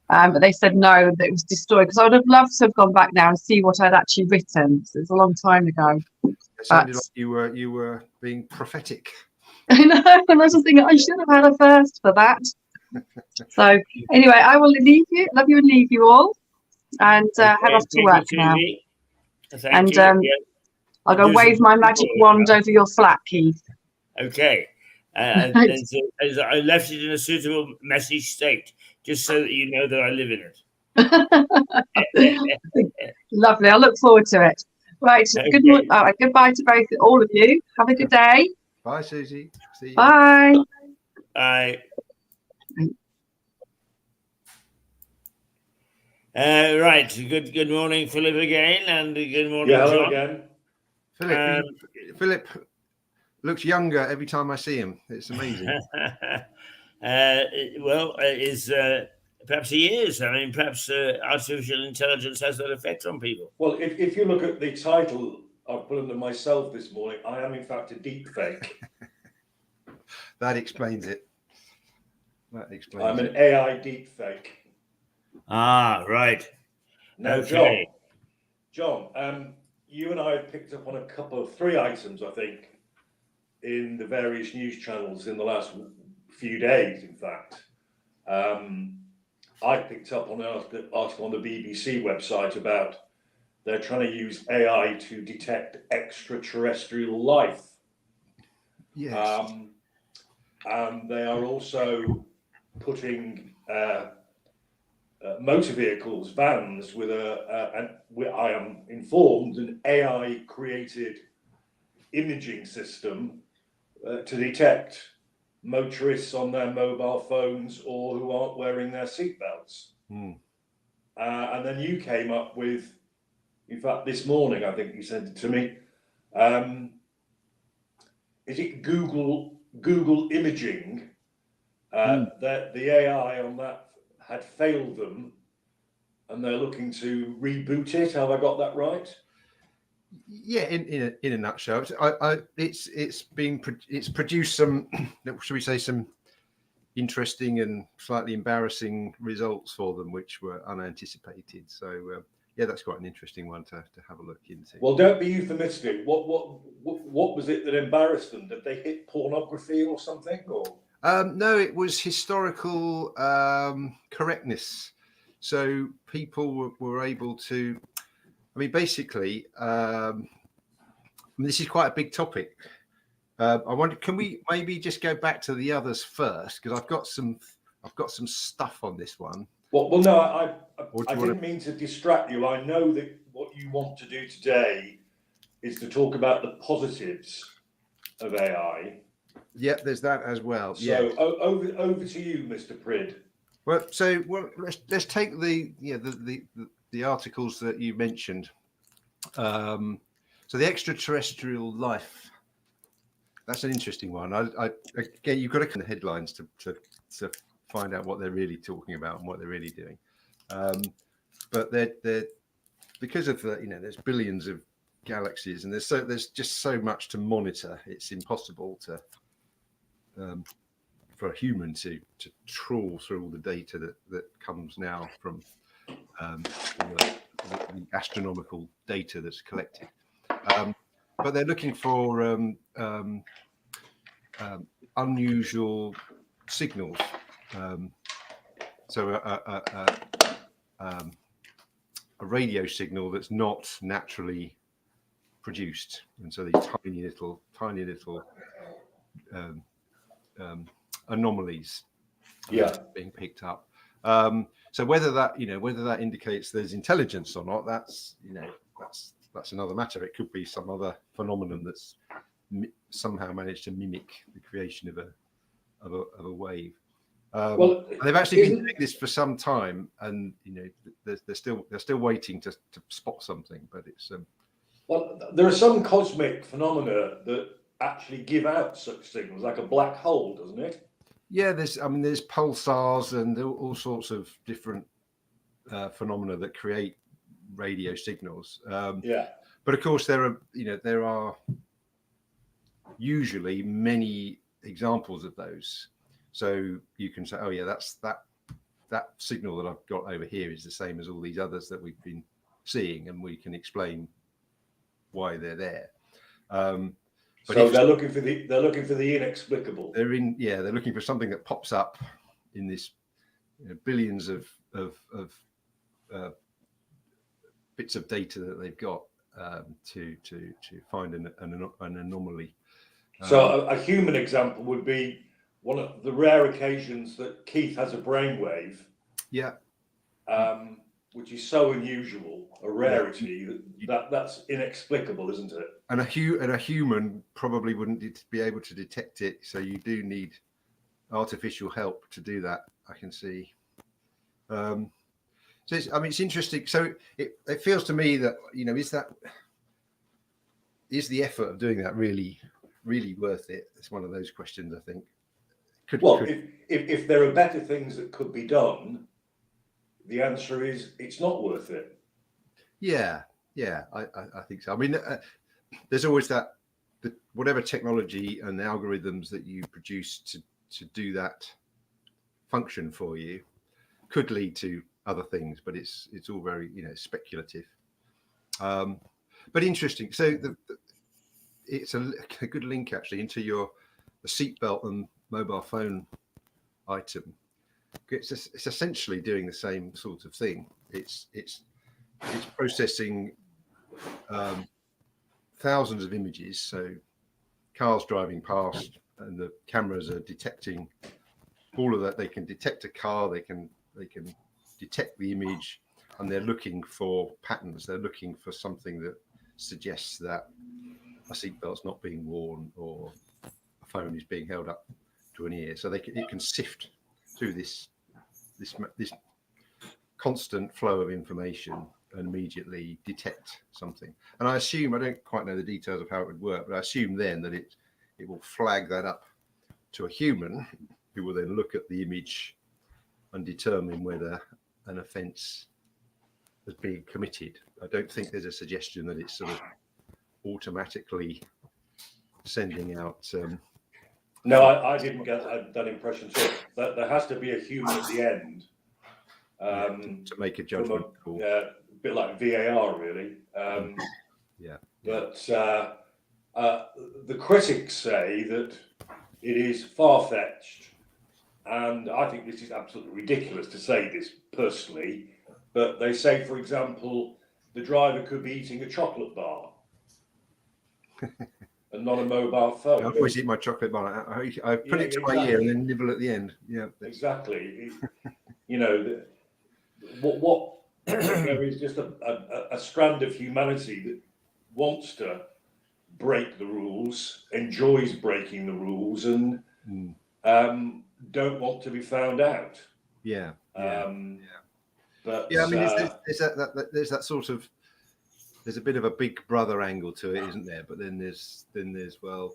But they said no, that it was destroyed. Because I would have loved to have gone back now and see what I'd actually written. So it was a long time ago. It sounded like you were being prophetic. I know, and I was just thinking I should have had a first for that. So anyway, I will leave you. Love you and leave you all. And head off to work now. And I'll go wave my magic wand over your flat, Keith. Okay. And as I left it in a suitable messy state, just so that you know that I live in it. Lovely. I look forward to it. Right. Okay. Good morning. All right. Goodbye to all of you. Have a good day. Bye, Susie. See you. Bye. Bye. Right. Good morning, Philip, again, and good morning, hello John. Again. Philip looks younger every time I see him. It's amazing. Perhaps he is. I mean, perhaps artificial intelligence has that effect on people. Well, if you look at the title I've put under myself this morning, I am in fact a deep fake. That explains it. that explains I'm it. an AI deepfake. Ah, right. Now, Okay. John, you and I have picked up on a couple of 3 items, I think, in the various news channels in the last few days, in fact. I picked up on an article on the BBC website about they're trying to use AI to detect extraterrestrial life. Yes. And they are also putting motor vehicles, vans, with I am informed, an AI-created imaging system to detect motorists on their mobile phones or who aren't wearing their seatbelts. And then you came up with, in fact, this morning, I think you sent it to me. Is it Google imaging? That the AI on that had failed them, and they're looking to reboot it. Have I got that right? Yeah, in a nutshell, it's produced some, should we say, some interesting and slightly embarrassing results for them, which were unanticipated. So yeah, that's quite an interesting one to have a look into. Well, don't be euphemistic. What was it that embarrassed them? Did they hit pornography or something? Or no, it was historical correctness. So people were able to. I mean, basically, this is quite a big topic. I wonder, can we maybe just go back to the others first, because I've got some stuff on this one. well, no, I didn't mean to distract you. I know that what you want to do today is to talk about the positives of AI. Yeah, there's that as well. So yeah. Over to you, Mr. Prid. Well, let's take the articles that you mentioned. So the extraterrestrial life. That's an interesting one. Again, you've got to kind of headlines to find out what they're really talking about and what they're really doing. But they're because of the, there's billions of galaxies and there's just so much to monitor. It's impossible to for a human to trawl through all the data that comes now from the astronomical data that's collected. But they're looking for unusual signals. So a radio signal that's not naturally produced, and so these tiny little anomalies being picked up. So whether that indicates there's intelligence or not, that's another matter. It could be some other phenomenon that's somehow managed to mimic the creation of a wave. Well, they've actually been doing this for some time, and they're still waiting to spot something. But it's well, there are some cosmic phenomena that actually give out such signals, like a black hole, doesn't it? Yeah, there's pulsars and all sorts of different phenomena that create radio signals. But of course, there are usually many examples of those. So you can say, oh yeah, that's that signal that I've got over here is the same as all these others that we've been seeing, and we can explain why they're there. But so they're looking for the inexplicable. They're looking for something that pops up in this billions of bits of data that they've got to find an anomaly. So a human example would be one of the rare occasions that Keith has a brainwave. Yeah. Which is so unusual, a rarity that's inexplicable, isn't it? And a human probably wouldn't be able to detect it, so you do need artificial help to do that. I can see. So it's interesting. So it feels to me that is the effort of doing that really worth it? It's one of those questions, I think. If there are better things that could be done, the answer is it's not worth it. Yeah, I think so. I mean, there's always whatever technology and algorithms that you produce to do that function for you, could lead to other things, but it's all very, you know, speculative. But interesting. So it's a good link actually into the seatbelt and mobile phone item. It's essentially doing the same sort of thing. It's processing thousands of images. So cars driving past, and the cameras are detecting all of that. They can detect a car. They can detect the image, and they're looking for patterns. They're looking for something that suggests that a seatbelt's not being worn or a phone is being held up to an ear. So it can sift through this constant flow of information and immediately detect something. And I assume, I don't quite know the details of how it would work, but I assume then that it will flag that up to a human who will then look at the image and determine whether an offence has been committed. I don't think there's a suggestion that it's sort of automatically sending out. No, I didn't get that impression. So that there has to be a human at the end to make a judgment call. A bit like VAR, really. But the critics say that it is far-fetched, and I think this is absolutely ridiculous to say this personally. But they say, for example, the driver could be eating a chocolate bar and not a mobile phone. I always eat my chocolate bar. I put it to my ear and then nibble at the end. Yeah, exactly. You know, what there is just a strand of humanity that wants to break the rules, enjoys breaking the rules, and don't want to be found out. But I mean, there's that sort of, there's a bit of a big brother angle to it, isn't there? But then there's well,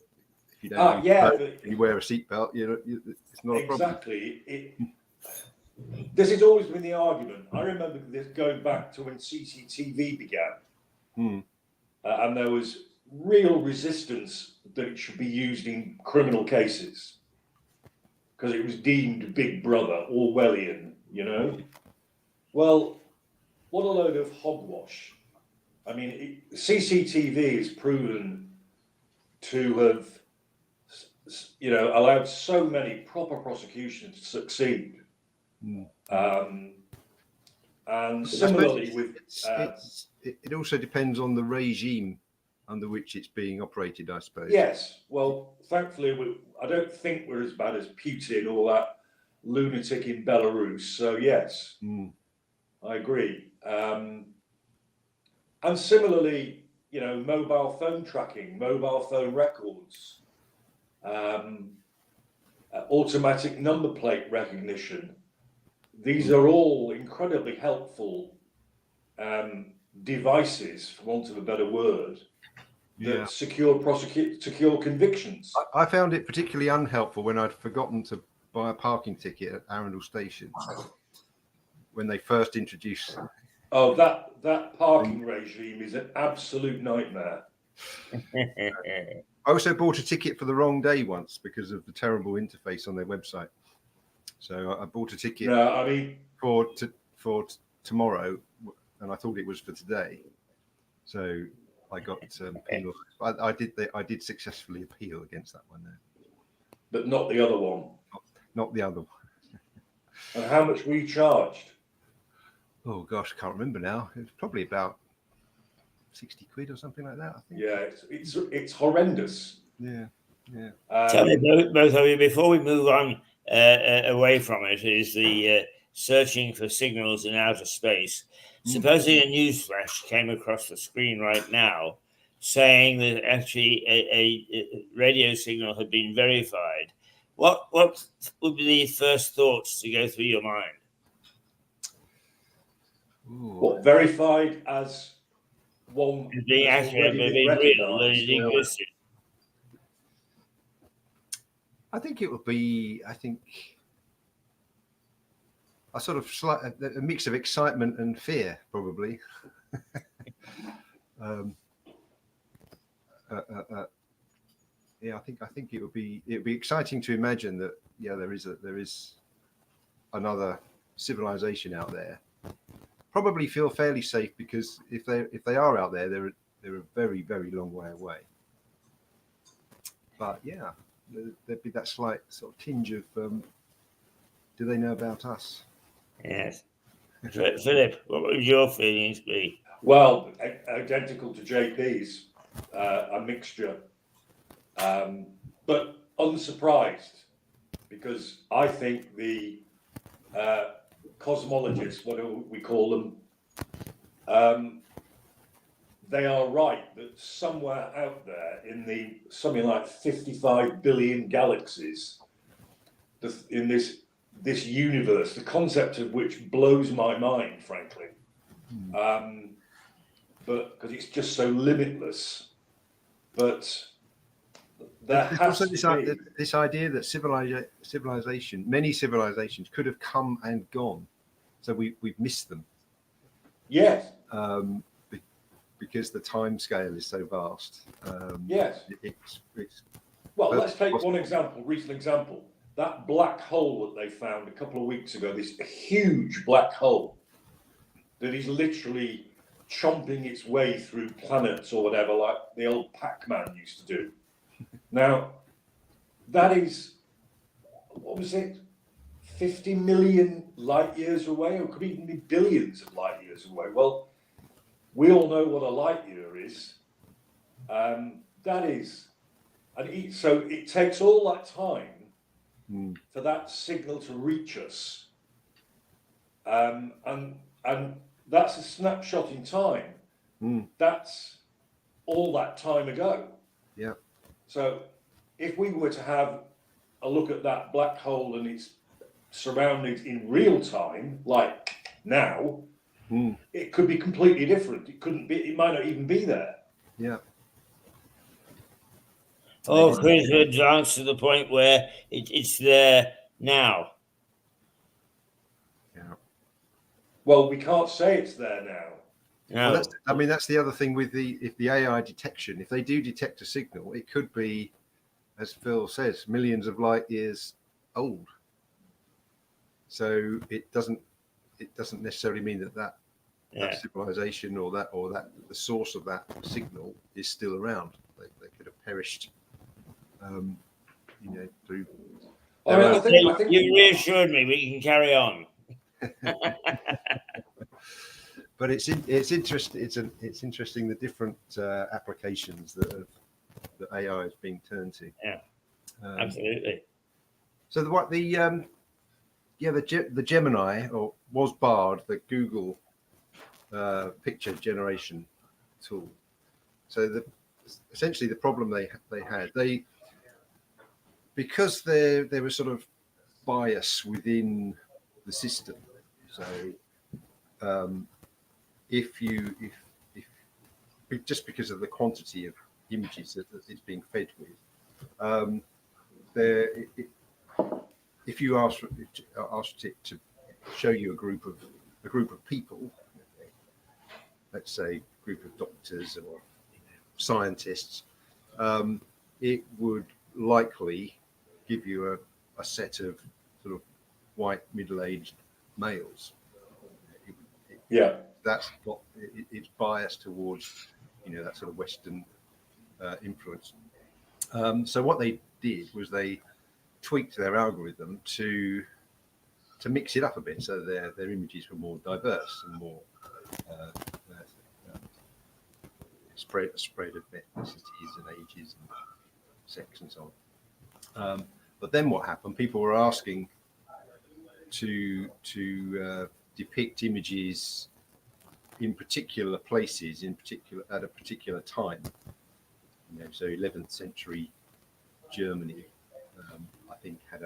if you don't you wear a seatbelt, it's not a problem. Exactly. This has always been the argument. I remember this going back to when CCTV began, and there was real resistance that it should be used in criminal cases because it was deemed Big Brother, Orwellian, you know. Well, what a load of hogwash. I mean, CCTV is proven to have, allowed so many proper prosecutions to succeed. And similarly with... it also depends on the regime under which it's being operated, I suppose. Yes. Well, thankfully, I don't think we're as bad as Putin or that lunatic in Belarus. So, yes, I agree. And similarly, mobile phone tracking, mobile phone records, automatic number plate recognition. These are all incredibly helpful devices, for want of a better word, that secure convictions. I found it particularly unhelpful when I'd forgotten to buy a parking ticket at Arundel Station when they first introduced. Oh, that parking regime is an absolute nightmare. I also bought a ticket for the wrong day once because of the terrible interface on their website. So I bought a ticket for tomorrow, and I thought it was for today. So I got penalised. I did successfully appeal against that one there, but not the other one. Not the other one. And how much were you charged? Oh gosh, I can't remember now. It was probably about 60 quid or something like that, I think. Yeah, it's horrendous. Yeah. Tell me, both of you, before we move on away from it, is the searching for signals in outer space. Supposing a news flash came across the screen right now saying that actually a radio signal had been verified, what would be the first thoughts to go through your mind? What, verified as one being accurate, being real, that it existed? I think it would be, a sort of a mix of excitement and fear, probably. I think it would be exciting to imagine that there is another civilization out there, probably feel fairly safe, because if they are out there, they're a very, very long way away. But yeah, there'd be that slight sort of tinge of do they know about us? Yes. Philip, what would your feelings be? Well, identical to JP's, a mixture, but unsurprised, because I think the cosmologists, what do we call them, they are right that somewhere out there in the something like 55 billion galaxies, in this universe, the concept of which blows my mind, frankly, but because it's just so limitless. But there has also to be this idea that many civilizations could have come and gone, so we've missed them. Yes. Because the time scale is so vast. Yes. It's Well, let's take one example, recent example. That black hole that they found a couple of weeks ago, this huge black hole that is literally chomping its way through planets or whatever, like the old Pac-Man used to do. Now, that is, what was it, 50 million light years away, or could even be billions of light years away. Well, we all know what a light year is. That is, so it takes all that time for that signal to reach us, and that's a snapshot in time. That's all that time ago. Yeah. So if we were to have a look at that black hole and its surroundings in real time, like now, it could be completely different. It couldn't be. It might not even be there. Yeah. Or could it advance to the point where it's there now? Yeah. Well, we can't say it's there now. No. Well, that's the other thing with the AI detection. If they do detect a signal, it could be, as Phil says, millions of light years old. So it doesn't necessarily mean that civilization or that the source of that signal is still around. They could have perished, through. I think you reassured me. We can carry on. But it's interesting. It's interesting the different applications that AI is being turned to. Yeah, absolutely. So the Gemini was barred, the Google picture generation tool. So essentially the problem they had, because there was sort of bias within the system. So if just because of the quantity of images that it's being fed with, if you asked it to show you a group of people, let's say a group of doctors or scientists, it would likely give you a set of sort of white middle-aged males. That's what it's biased towards, that sort of Western influence. So what they did was they tweaked their algorithm to mix it up a bit, so their images were more diverse and more spread of ethnicities and ages and sex and so on. But then what happened? People were asking to depict images in particular places, at a particular time. So 11th century Germany, I think, had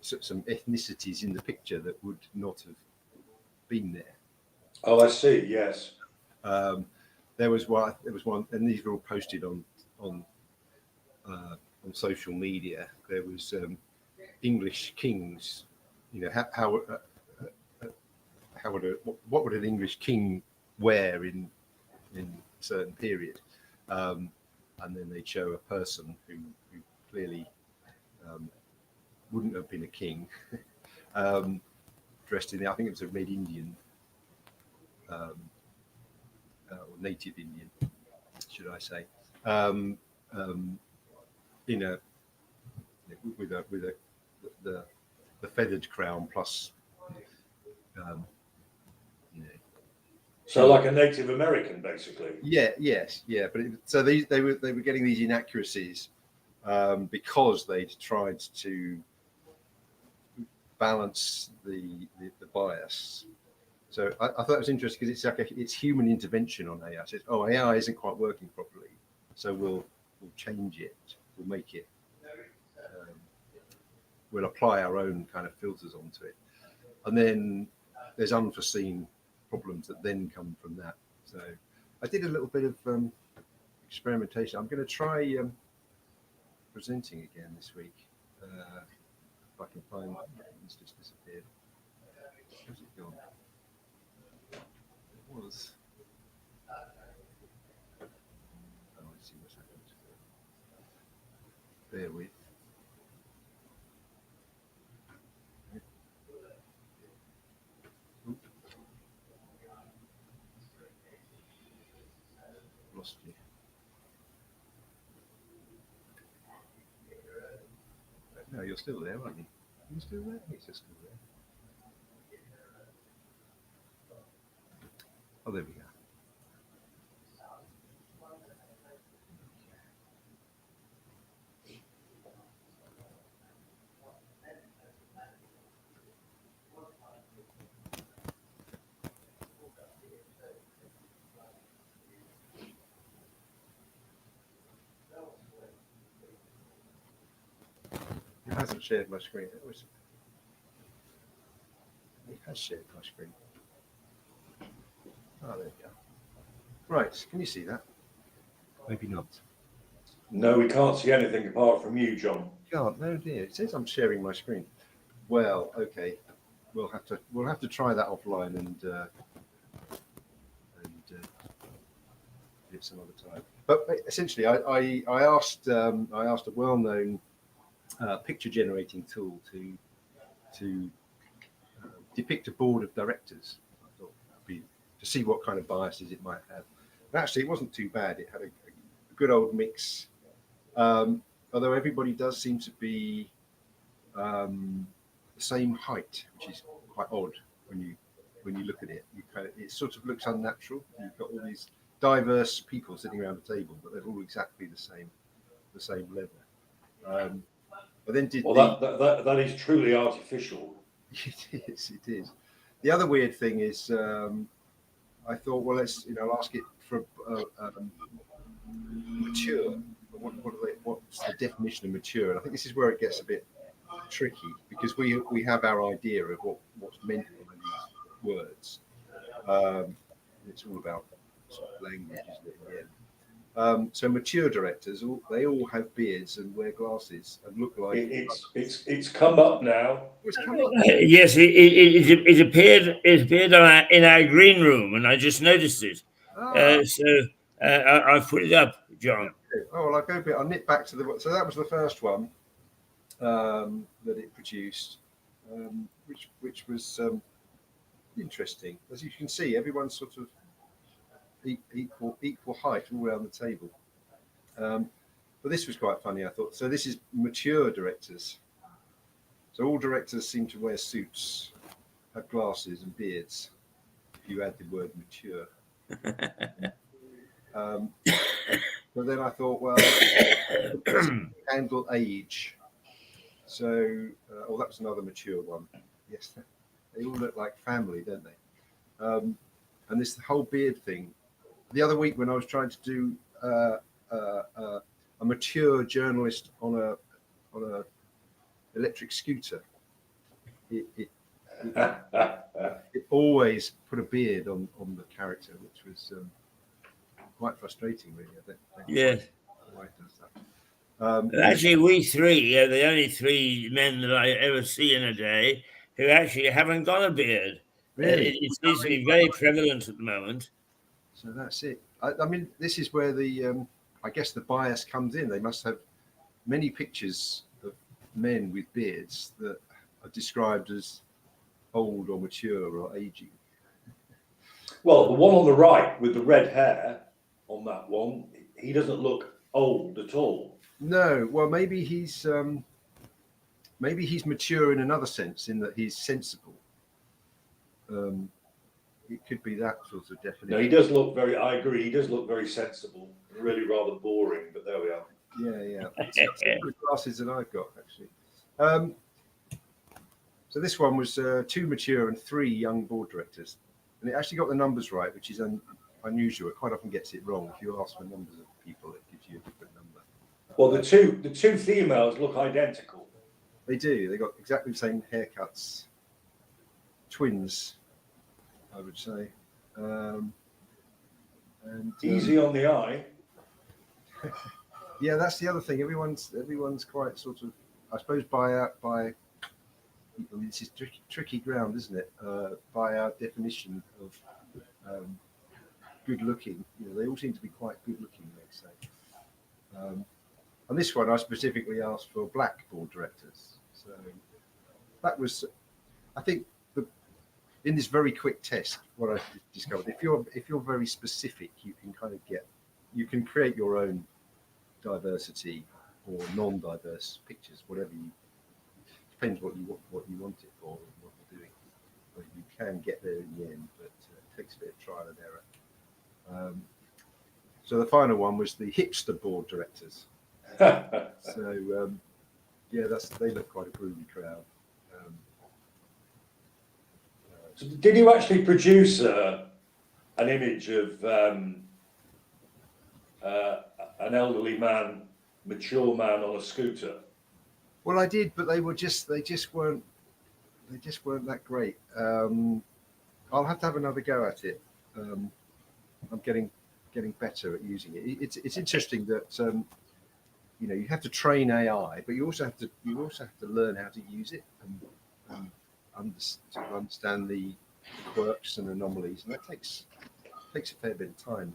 some ethnicities in the picture that would not have been there. Oh, I see. Yes. There was one, and these were all posted on social media. There was English kings. What would an English king wear in a certain period? And then they'd show a person who clearly wouldn't have been a king, dressed in, I think it was a red Indian, or native Indian, should I say, in a with the feathered crown plus, So like a Native American, basically. Yeah. But so they were getting these inaccuracies because they'd tried to balance the bias. So I thought it was interesting because it's like it's human intervention on AI. So AI isn't quite working properly, so we'll change it, we'll make it, we'll apply our own kind of filters onto it, and then there's unforeseen problems that then come from that. So I did a little bit of experimentation. I'm going to try presenting again this week. If I can find it's just disappeared. Where's it gone? It was. Oh, let's see what's happened. Bear with. Oop. Lost you. No, you're still there, aren't you? You're still there? Yes, you're still there. Oh, there we go. It hasn't shared my screen. It has shared my screen. Oh, there you go. Right, can you see that? Maybe not. No, we can't see anything apart from you, John. God, no dear. It says I'm sharing my screen. Well, okay. We'll have to try that offline and do it some other time. But essentially, I asked a well-known picture generating tool to depict a board of directors. I thought that'd be to see what kind of biases it might have. And actually, it wasn't too bad. It had a good old mix. Although everybody does seem to be the same height, which is quite odd when you look at it. It sort of looks unnatural. You've got all these diverse people sitting around the table, but they're all exactly the same level. But then that is truly artificial. It is. The other weird thing is, I thought, well, let's ask it for mature. What's the definition of mature? And I think this is where it gets a bit tricky because we have our idea of what's meant by these words. It's all about sort of language, isn't it, in the end? So mature directors, they all have beards and wear glasses and look like it's come up now. It's come up. Yes, it appeared in our green room, and I just noticed it. I've put it up, John. Oh well, I'll nip back to so that was the first one that it produced, which was interesting. As you can see, everyone's sort of equal height all around the table. But this was quite funny, I thought. So this is mature directors. So all directors seem to wear suits, have glasses and beards. If you add the word mature. But then I thought, well, handle age. So, that was another mature one. Yes, they all look like family, don't they? And this whole beard thing. The other week when I was trying to do a mature journalist on a electric scooter, it always put a beard on the character, which was quite frustrating, really. I don't Yeah. know why it does that. Actually, we three are the only three men that I ever see in a day who actually haven't got a beard. Really? It seems to be very prevalent at the moment. So that's it. I mean, this is where I guess the bias comes in. They must have many pictures men with beards that are described as old or mature or aging. Well, the one on the right with the red hair on that one, he doesn't look old at all. No, well, maybe he's mature in another sense, in that he's sensible. It could be that sort of definition. No, he does look very. I agree. He does look very sensible. Really rather boring, but there we are. Yeah. The glasses that I've got actually. So this one was 2 mature and 3 young board directors, and it actually got the numbers right, which is unusual. It quite often gets it wrong. If you ask for numbers of people, it gives you a different number. Well, the two females look identical. They do. They got exactly the same haircuts. Twins, I would say. Easy on the eye. Yeah, that's the other thing. Everyone's quite sort of, I suppose, by. I mean, this is tricky ground, isn't it? By our definition of good looking, they all seem to be quite good looking, let's say. On this one, I specifically asked for black board directors. So that was, I think, in this very quick test, what I discovered, if you're very specific, you can create your own diversity or non-diverse pictures, whatever depends what you want it for, what you're doing. But you can get there in the end, but it takes a bit of trial and error. So the final one was the hipster board directors. So yeah, they look quite a groovy crowd. So did you actually produce an image of an elderly man, mature man on a scooter? Well, I did, but they just weren't that great. I'll have to have another go at it. I'm getting better at using it. It's interesting that you have to train AI, but you also have to learn how to use it and understand the quirks and anomalies, and that takes a fair bit of time.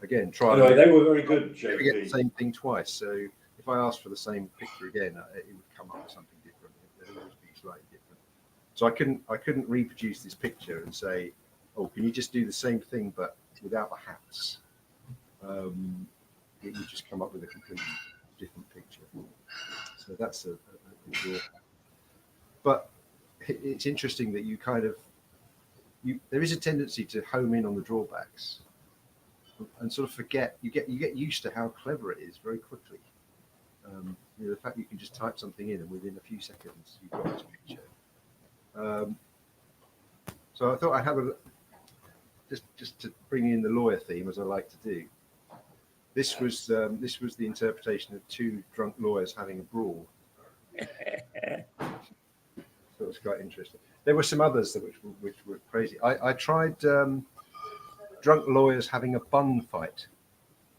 Again, Anyway, they were very good, JP. We get the same thing twice, so if I asked for the same picture again, it would come up with something different. It would always be slightly different. So I couldn't reproduce this picture and say, "Oh, can you just do the same thing but without the hats?" It would just come up with a completely different picture. So that's a drawback. But it's interesting that you there is a tendency to home in on the drawbacks and sort of forget. You get used to how clever it is very quickly. The fact you can just type something in and within a few seconds you've got this picture. So I thought I'd have just to bring in the lawyer theme, as I like to do. This was the interpretation of 2 drunk lawyers having a brawl. So it was quite interesting. There were some others which were crazy. I tried drunk lawyers having a bun fight.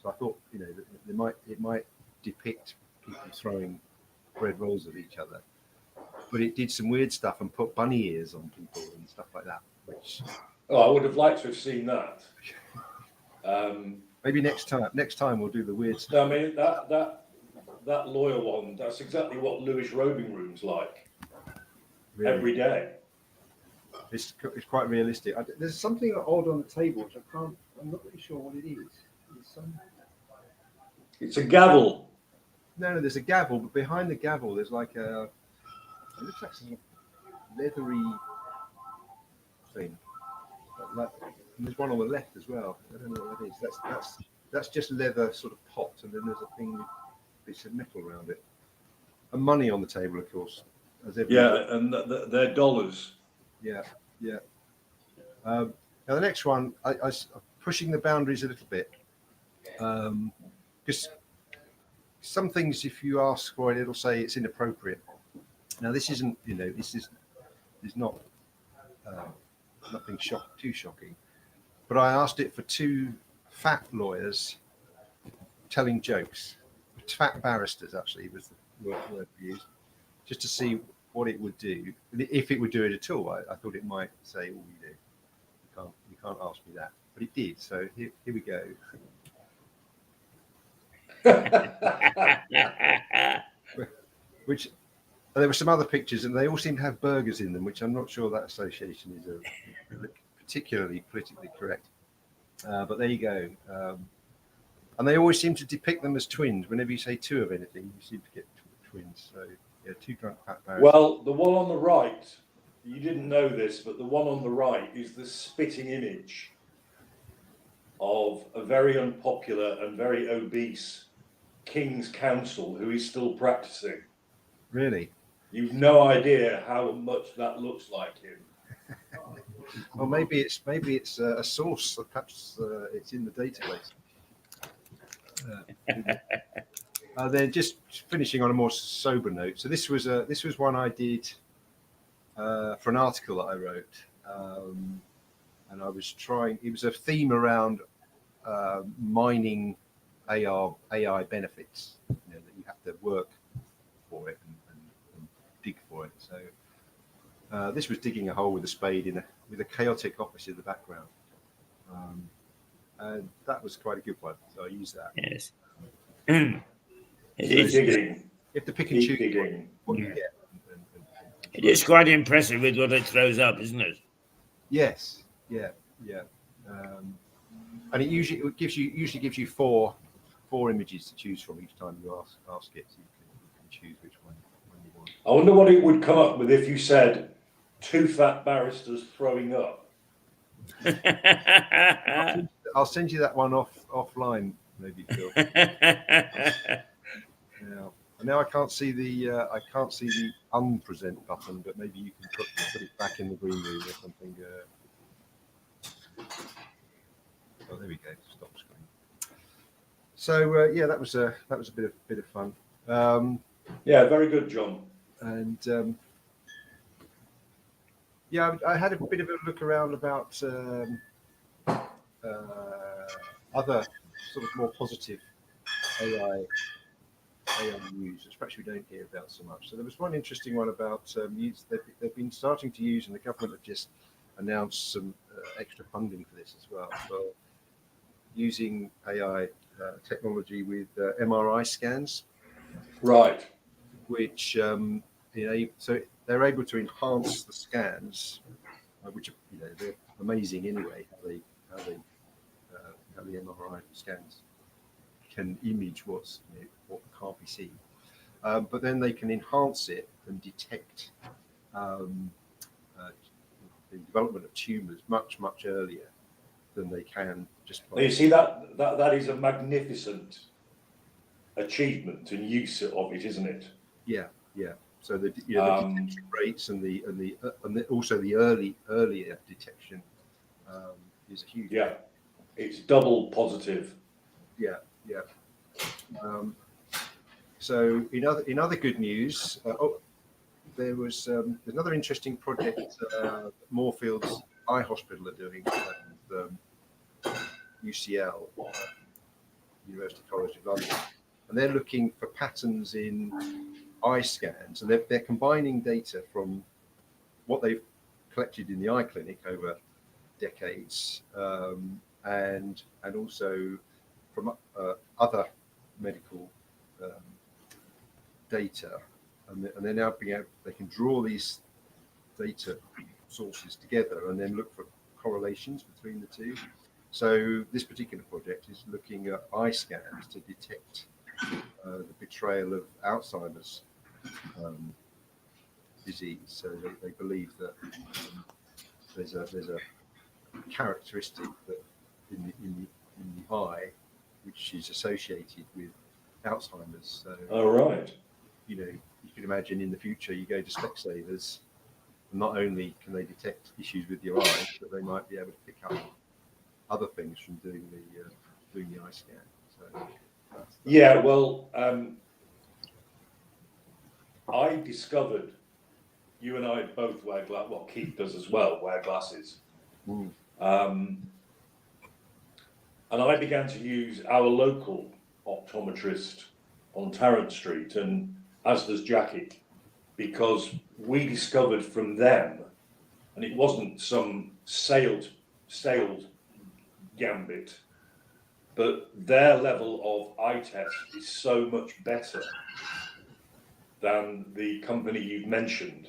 So I thought, it might depict people throwing bread rolls at each other. But it did some weird stuff and put bunny ears on people and stuff like that. I would have liked to have seen that. Maybe next time we'll do the weird stuff. I mean, that lawyer one, that's exactly what Lewis robing room's like. Really? Every day. It's quite realistic. There's something odd on the table which I'm not really sure what it is. It's a gavel. No, there's a gavel, but behind the gavel there's like it looks like some leathery thing. And there's one on the left as well. I don't know what that is. That's just leather sort of pot, and then there's a thing with bits of metal around it. And money on the table, of course. Yeah, and they're dollars. Yeah. Now the next one, I'm pushing the boundaries a little bit, because some things, if you ask for it, it'll say it's inappropriate. Now this isn't, this is not nothing too shocking, but I asked it for 2 fat lawyers telling jokes. Fat barristers actually was the word we used, just to see what it would do, if it would do it at all. I thought it might say, "Oh, you can't ask me that," but it did. So here we go. which there were some other pictures, and they all seem to have burgers in them, which I'm not sure that association is particularly politically correct. But there you go. And they always seem to depict them as twins. Whenever you say two of anything, you seem to get twins. So yeah, two drunk fat barristers. Well, the one on the right, you didn't know this, but the one on the right is the spitting image of a very unpopular and very obese King's Counsel who is still practicing. Really? You've no idea how much that looks like him. Well, maybe it's a source. Perhaps it's in the database. Then just finishing on a more sober note. So this was one I did for an article that I wrote, and I was trying. It was a theme around mining AI benefits. You know, that you have to work for it and dig for it. So this was digging a hole with a spade with a chaotic office in the background. And that was quite a good one. So I used that. Yes. Digging. You have to pick and choose Digging. what you get. It is quite impressive with what it throws up, isn't it? Yes. Yeah. And it usually gives you four images to choose from each time you ask it. So you can choose which one you want. I wonder what it would come up with if you said two fat barristers throwing up. I'll send you that one offline, maybe, Phil. Yeah. Now I can't see the unpresent button, but maybe you can put it back in the green room or something. Oh, there we go. Stop screen. So yeah, that was a bit of fun. Yeah, very good, John. And yeah, I had a bit of a look around about other sort of more positive AI news, which perhaps we don't hear about so much. So there was one interesting one about they've been starting to use, and the government have just announced some extra funding for this as well. So using AI technology with MRI scans, Right. which so they're able to enhance the scans, which they're amazing anyway. How the MRI scans can image what can't be seen, but then they can enhance it and detect the development of tumours much earlier than they can just by. You see that is a magnificent achievement and use of it, isn't it? Yeah. So the detection rates and also the earlier detection is huge. Yeah, it's double positive. Yeah. So in other good news, there's another interesting project Moorfields Eye Hospital are doing with UCL, University College of London, and they're looking for patterns in eye scans, and they're combining data from what they've collected in the eye clinic over decades, and also from other medical data, and they're now they can draw these data sources together and then look for correlations between the two. So this particular project is looking at eye scans to detect the betrayal of Alzheimer's disease. So they believe that there's a characteristic that in the eye which is associated with Alzheimer's. So, right. You can imagine in the future you go to Specsavers, and not only can they detect issues with your eyes, but they might be able to pick up other things from doing the eye scan. So yeah, well, I discovered you and I both wear glasses. Well, Keith does as well, wear glasses. And I began to use our local optometrist on Tarrant Street, and as does Jackie, because we discovered from them, and it wasn't some sailed gambit, but their level of eye test is so much better than the company you've mentioned.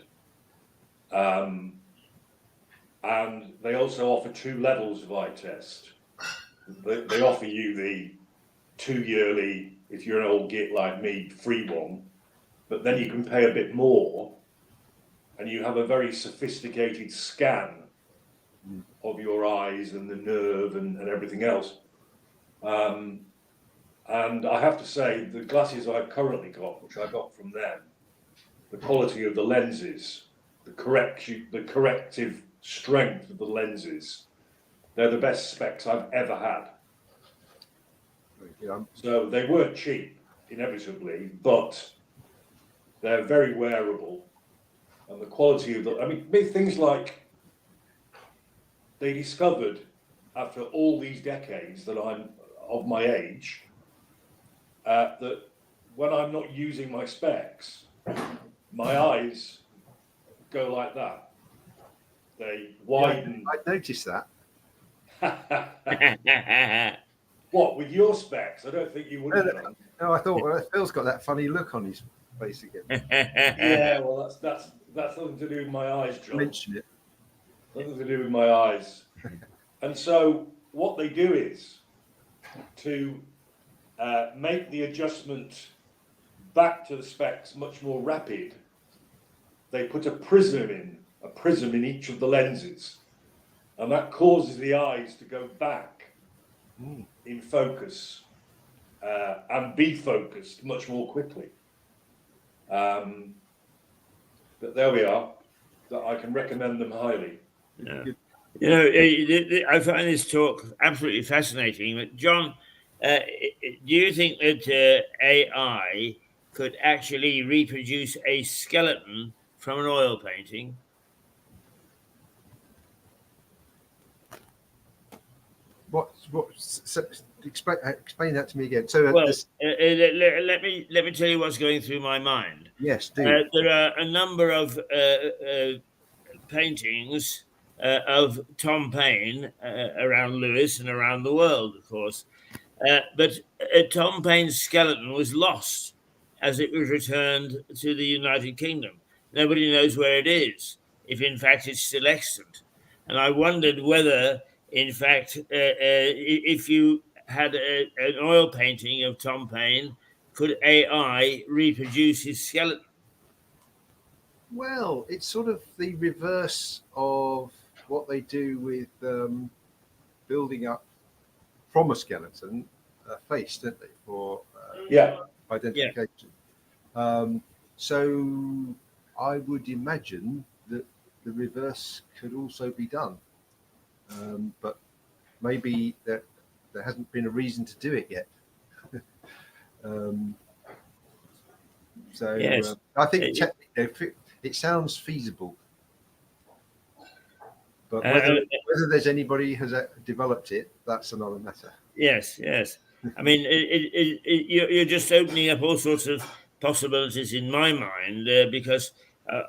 And they also offer 2 levels of eye test. They offer you the 2 yearly, if you're an old git like me, free one, but then you can pay a bit more and you have a very sophisticated scan of your eyes and the nerve and everything else. And I have to say, the glasses I've currently got, which I got from them, the quality of the lenses, the corrective strength of the lenses, they're the best specs I've ever had. So they weren't cheap, inevitably, but they're very wearable. And the quality of I mean, things like they discovered after all these decades that I'm of my age, that when I'm not using my specs, my eyes go like that. They widen. I noticed that. What, with your specs? I don't think you would have done. No, I thought, well, Phil's got that funny look on his face again. Yeah, well, that's nothing to do with my eyes, John. Mention it. Nothing to do with my eyes. And so what they do is to make the adjustment back to the specs much more rapid. They put a prism in each of the lenses, and that causes the eyes to go back in focus and be focused much more quickly. But there we are. That I can recommend them highly. Yeah. You know, I find this talk absolutely fascinating. But John, do you think that AI could actually reproduce a skeleton from an oil painting? Explain that to me again. So well, let me tell you what's going through my mind. Yes, do. There are a number of paintings of Tom Paine around Lewis and around the world, of course. But Tom Paine's skeleton was lost as it was returned to the United Kingdom. Nobody knows where it is, if in fact it's still extant. And I wondered whether, in fact, if you had an oil painting of Tom Paine, could AI reproduce his skeleton? Well, it's sort of the reverse of what they do with building up from a skeleton a face, don't they, for identification. Yeah. So I would imagine that the reverse could also be done, but maybe there hasn't been a reason to do it yet. So yes. I think technically it sounds feasible, but whether there's anybody who has developed it, that's another matter. Yes. I mean, you're just opening up all sorts of possibilities in my mind because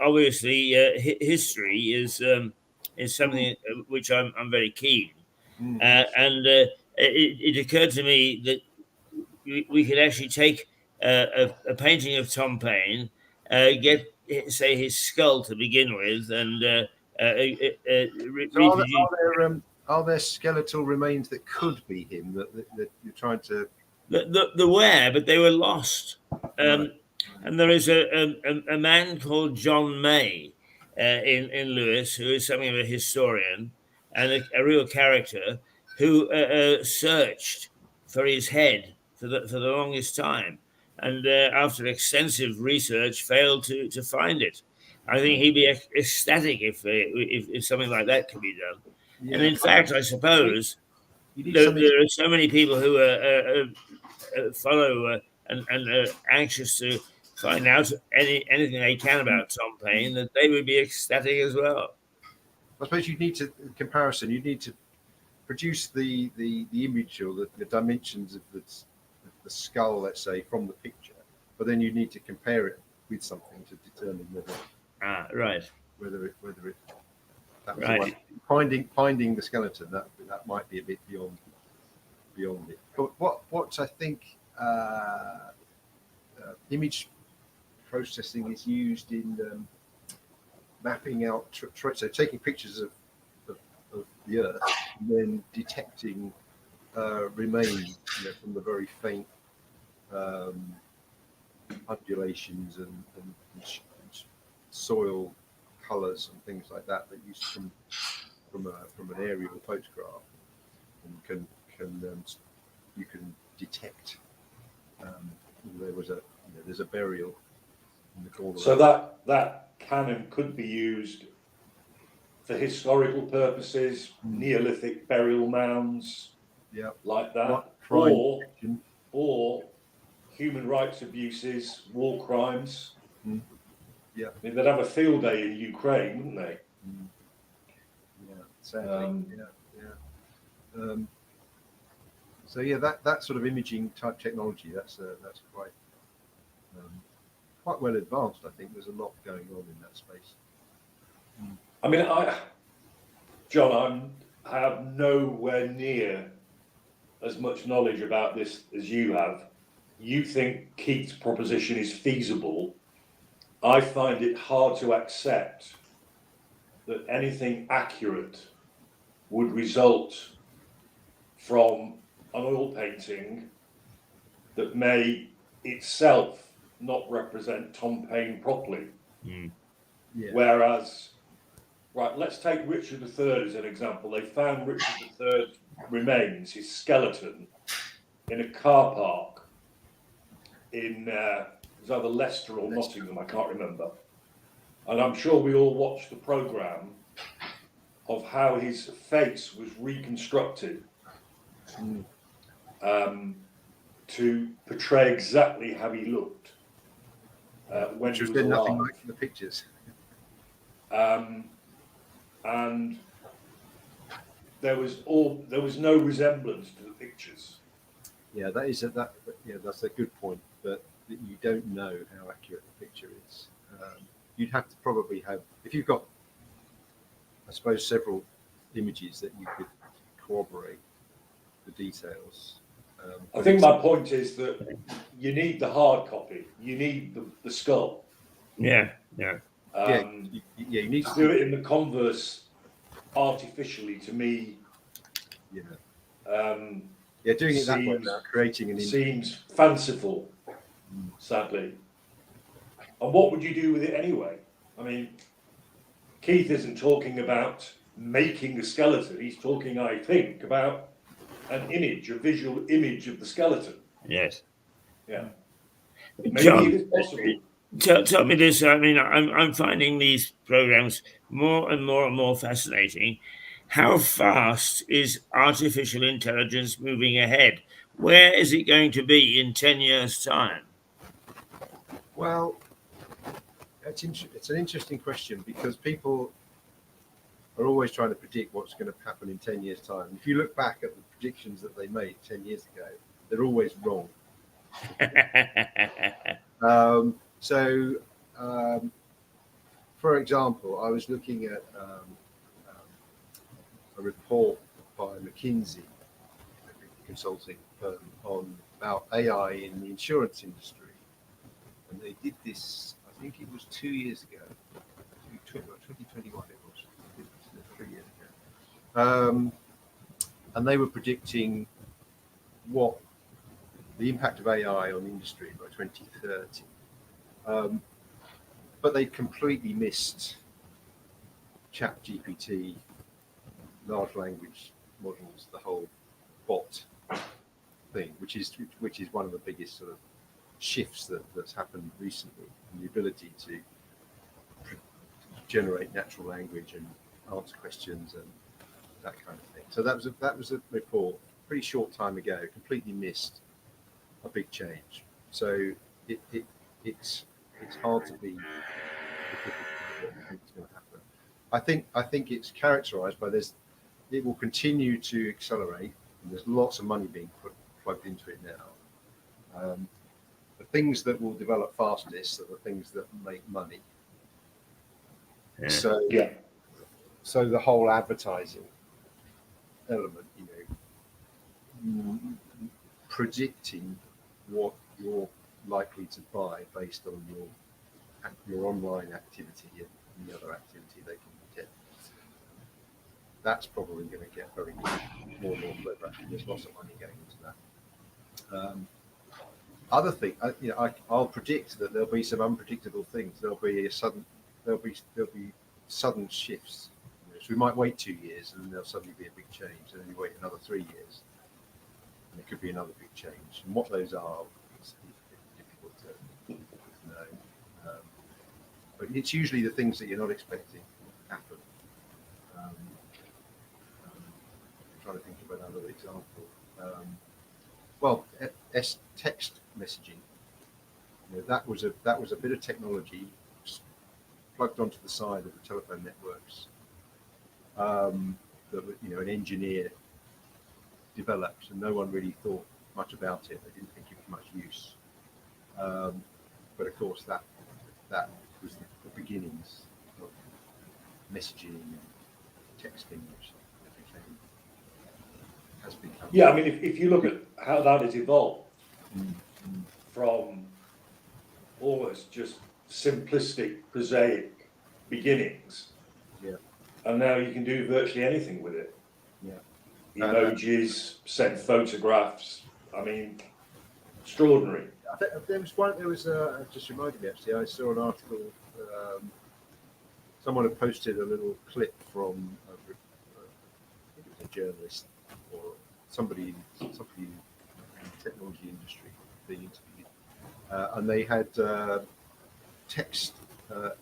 obviously history is something which I'm very keen, and it occurred to me that we could actually take a painting of Tom Paine, get say his skull to begin with, and reproduce. Are there skeletal remains that could be him that you're trying to? There were, but they were lost. Right. And there is a man called John May in Lewis, who is something of a historian and a real character, who searched for his head for the longest time, and after extensive research, failed to find it. I think he'd be ecstatic if something like that could be done. Yeah. And in fact, I suppose there are so many people who follow and are anxious to find out anything they can about Tom Paine, that they would be ecstatic as well. I suppose you need to comparison. You need to produce the image or the dimensions of the skull, let's say, from the picture, but then you need to compare it with something to determine whether whether it that was right. Finding the skeleton that might be a bit beyond it. But what I think image processing is used in mapping out, so taking pictures of the Earth, and then detecting remains, from the very faint undulations and soil colours and things like that you see from an aerial photograph, and you can detect there's a burial in the corner. So that cannon could be used for historical purposes, Neolithic burial mounds, like that, or human rights abuses, war crimes. Yeah, I mean, they'd have a field day in Ukraine, wouldn't they? Yeah, sadly. So that sort of imaging type technology, that's quite well advanced. I think there's a lot going on in that space. I mean, John, I have nowhere near as much knowledge about this as you have. You think Keith's proposition is feasible. I find it hard to accept that anything accurate would result from an oil painting that may itself not represent Tom Paine properly. Whereas, right, let's take Richard III as an example. They found Richard III's remains, his skeleton, in a car park in it was either Leicester or Nottingham, I can't remember. And I'm sure we all watched the programme of how his face was reconstructed to portray exactly how he looked when he was alive. Nothing like the pictures. And there was no resemblance to the pictures. Yeah, that's a good point. But you don't know how accurate the picture is. You'd have to probably have, if you've got, I suppose, several images that you could corroborate the details. I think my point is that you need the hard copy. You need the skull. Yeah. You need to do it in the converse artificially. To me, doing it that way now, creating an image seems fanciful. Sadly. And what would you do with it anyway? I mean, Keith isn't talking about making a skeleton. He's talking, I think, about an image, a visual image of the skeleton. Yes. Yeah. Maybe John, it is possible. Tell me this. I mean, I'm finding these programs more and more fascinating. How fast is artificial intelligence moving ahead? Where is it going to be in 10 years' time? Well, it's an interesting question, because people are always trying to predict what's going to happen in 10 years' time. If you look back at the predictions that they made 10 years ago, they're always wrong. For example, I was looking at a report by McKinsey, a consulting firm, about AI in the insurance industry. And they did this, I think it was 2 years ago, 2021 it was, 3 years ago. And they were predicting what the impact of AI on the industry by 2030. But they completely missed ChatGPT, large language models, the whole bot thing, which is one of the biggest sort of shifts that's happened recently, and the ability to generate natural language and answer questions and that kind of thing. So that was a report pretty short time ago, completely missed a big change. So it's hard to be what's going to happen. I think it's characterized by this. It will continue to accelerate, and there's lots of money being plugged into it now. The things that will develop fastest are the things that make money. So the whole advertising element, predicting what you're likely to buy based on your your online activity and the other activity they can detect. That's probably going to get very more and more clever. There's lots of money going into that. Other thing, I'll predict that there'll be some unpredictable things. There'll be sudden shifts. So we might wait 2 years, and then there'll suddenly be a big change. And then you wait another 3 years, and it could be another big change. And what those are is difficult to know. But it's usually the things that you're not expecting happen. I'm trying to think of another example. Text messaging. That was a bit of technology plugged onto the side of the telephone networks that an engineer developed, and no one really thought much about it. They didn't think it was much use. But of course, that was the beginnings of messaging and texting, which has become. Yeah, I mean, if you look at how that has evolved from almost just simplistic, prosaic beginnings, and now you can do virtually anything with it. Yeah. Emojis, send photographs. I mean, extraordinary. There was just reminded me actually. I saw an article. Someone had posted a little clip from I think it was a journalist or somebody in the technology industry being interviewed, and they had text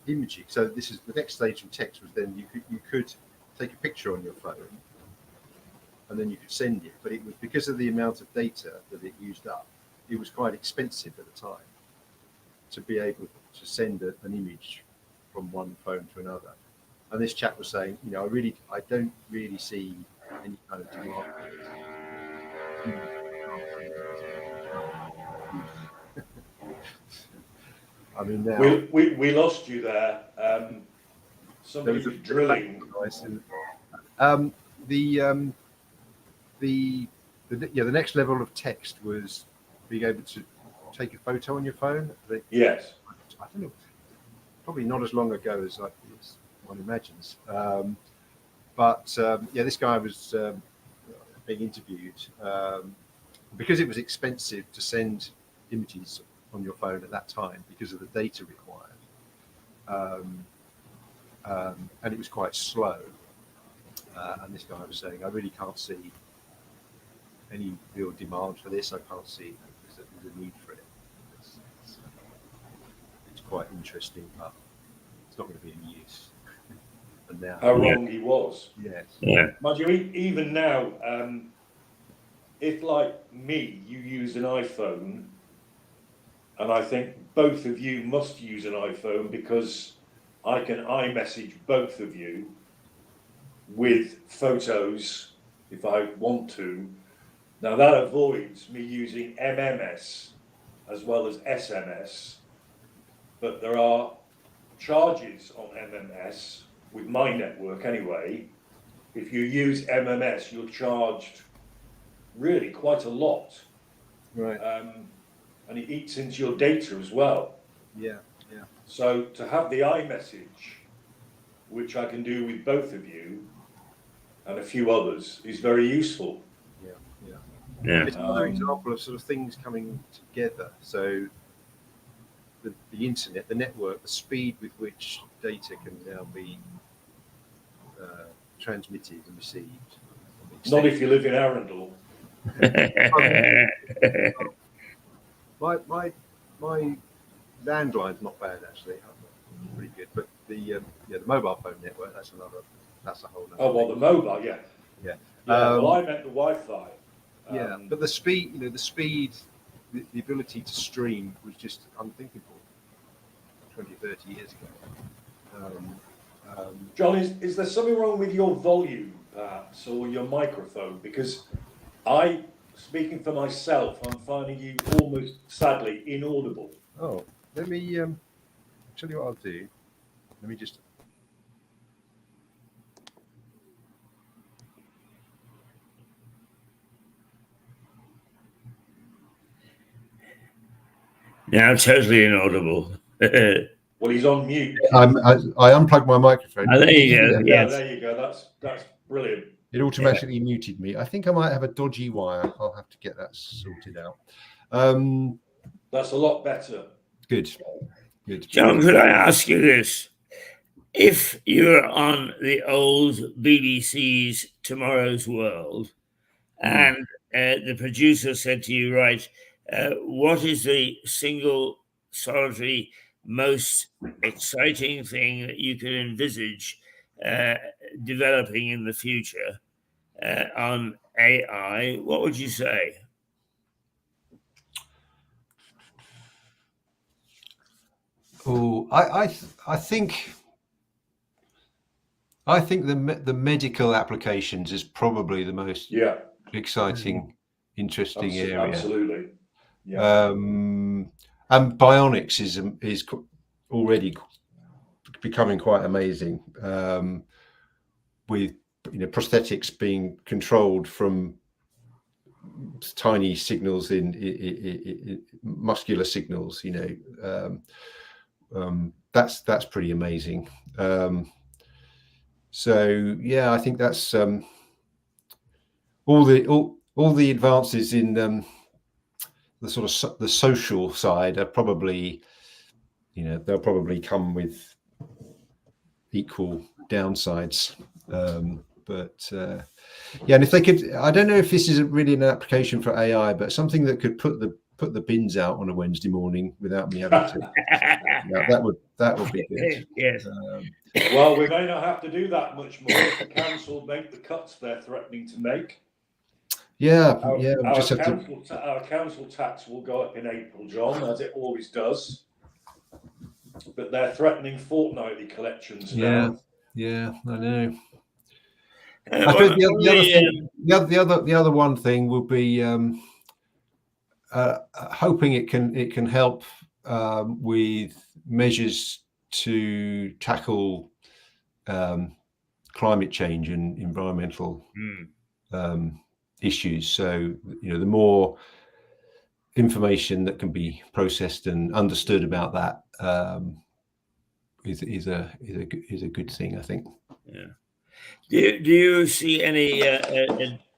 imaging. So this is the next stage from text was then you could take a picture on your phone, and then you could send it. But it was because of the amount of data that it used up, it was quite expensive at the time to be able to send an image from one phone to another. And this chap was saying, I don't really see any kind of demand for it. I mean, now we lost you there. Somebody was drilling. The next level of text was being able to take a photo on your phone. Yes. I don't know. Probably not as long ago as one imagines. This guy was being interviewed because it was expensive to send images on your phone at that time because of the data required, and it was quite slow. And this guy was saying, I really can't see any real demand for this. I can't see there's a need for it. It's quite interesting, but it's not going to be any use. And now, how wrong he was. Yes. Yeah. Mind you, even now, if like me, you use an iPhone, and I think both of you must use an iPhone because I can iMessage both of you with photos if I want to. Now that avoids me using MMS as well as SMS, but there are charges on MMS with my network anyway. If you use MMS, you're charged really quite a lot. Right. And it eats into your data as well. Yeah. So to have the iMessage, which I can do with both of you and a few others, is very useful. Yeah. It's another example of sort of things coming together. So the internet, the network, the speed with which data can now be transmitted and received. Not if you live in Arundel. My landline's not bad actually. Pretty good, but the mobile phone network, that's a whole other Oh, well, the mobile, yeah. Yeah. Well, I meant the Wi-Fi. But the speed, the ability to stream was just unthinkable 20, 30 years ago. John, is there something wrong with your volume, perhaps, or your microphone? Because speaking for myself, I'm finding you almost, sadly, inaudible. Oh, let me tell you what I'll do. Let me just. Now totally inaudible. Well, he's on mute. I unplugged my microphone. Oh, there you go. Yeah, Yes. there you go. That's brilliant. It automatically muted me. I think I might have a dodgy wire. I'll have to get that sorted out. That's a lot better. Good. John, could I ask you this? If you're on the old BBC's Tomorrow's World, and the producer said to you, right, what is the single solitary most exciting thing that you could envisage developing in the future on AI? What would you say? Oh, I think the medical applications is probably the most exciting, interesting area. Absolutely. Yeah. And bionics is already becoming quite amazing, with prosthetics being controlled from tiny signals in muscular signals. That's pretty amazing. So yeah, I think that's all the advances in the sort of the social side are probably, they'll probably come with equal downsides. Yeah, and if they could, I don't know if this is really an application for AI, but something that could put the bins out on a Wednesday morning without me having to. that would be good. Yes. Well, we may not have to do that much more if the council make the cuts they're threatening to make. Our council tax will go up in April, John, as it always does. But they're threatening fortnightly collections now. Yeah, I know. I suppose the other one thing will be hoping it can help with measures to tackle climate change and environmental issues. So the more information that can be processed and understood about that is a good thing, I think. Yeah. Do you see any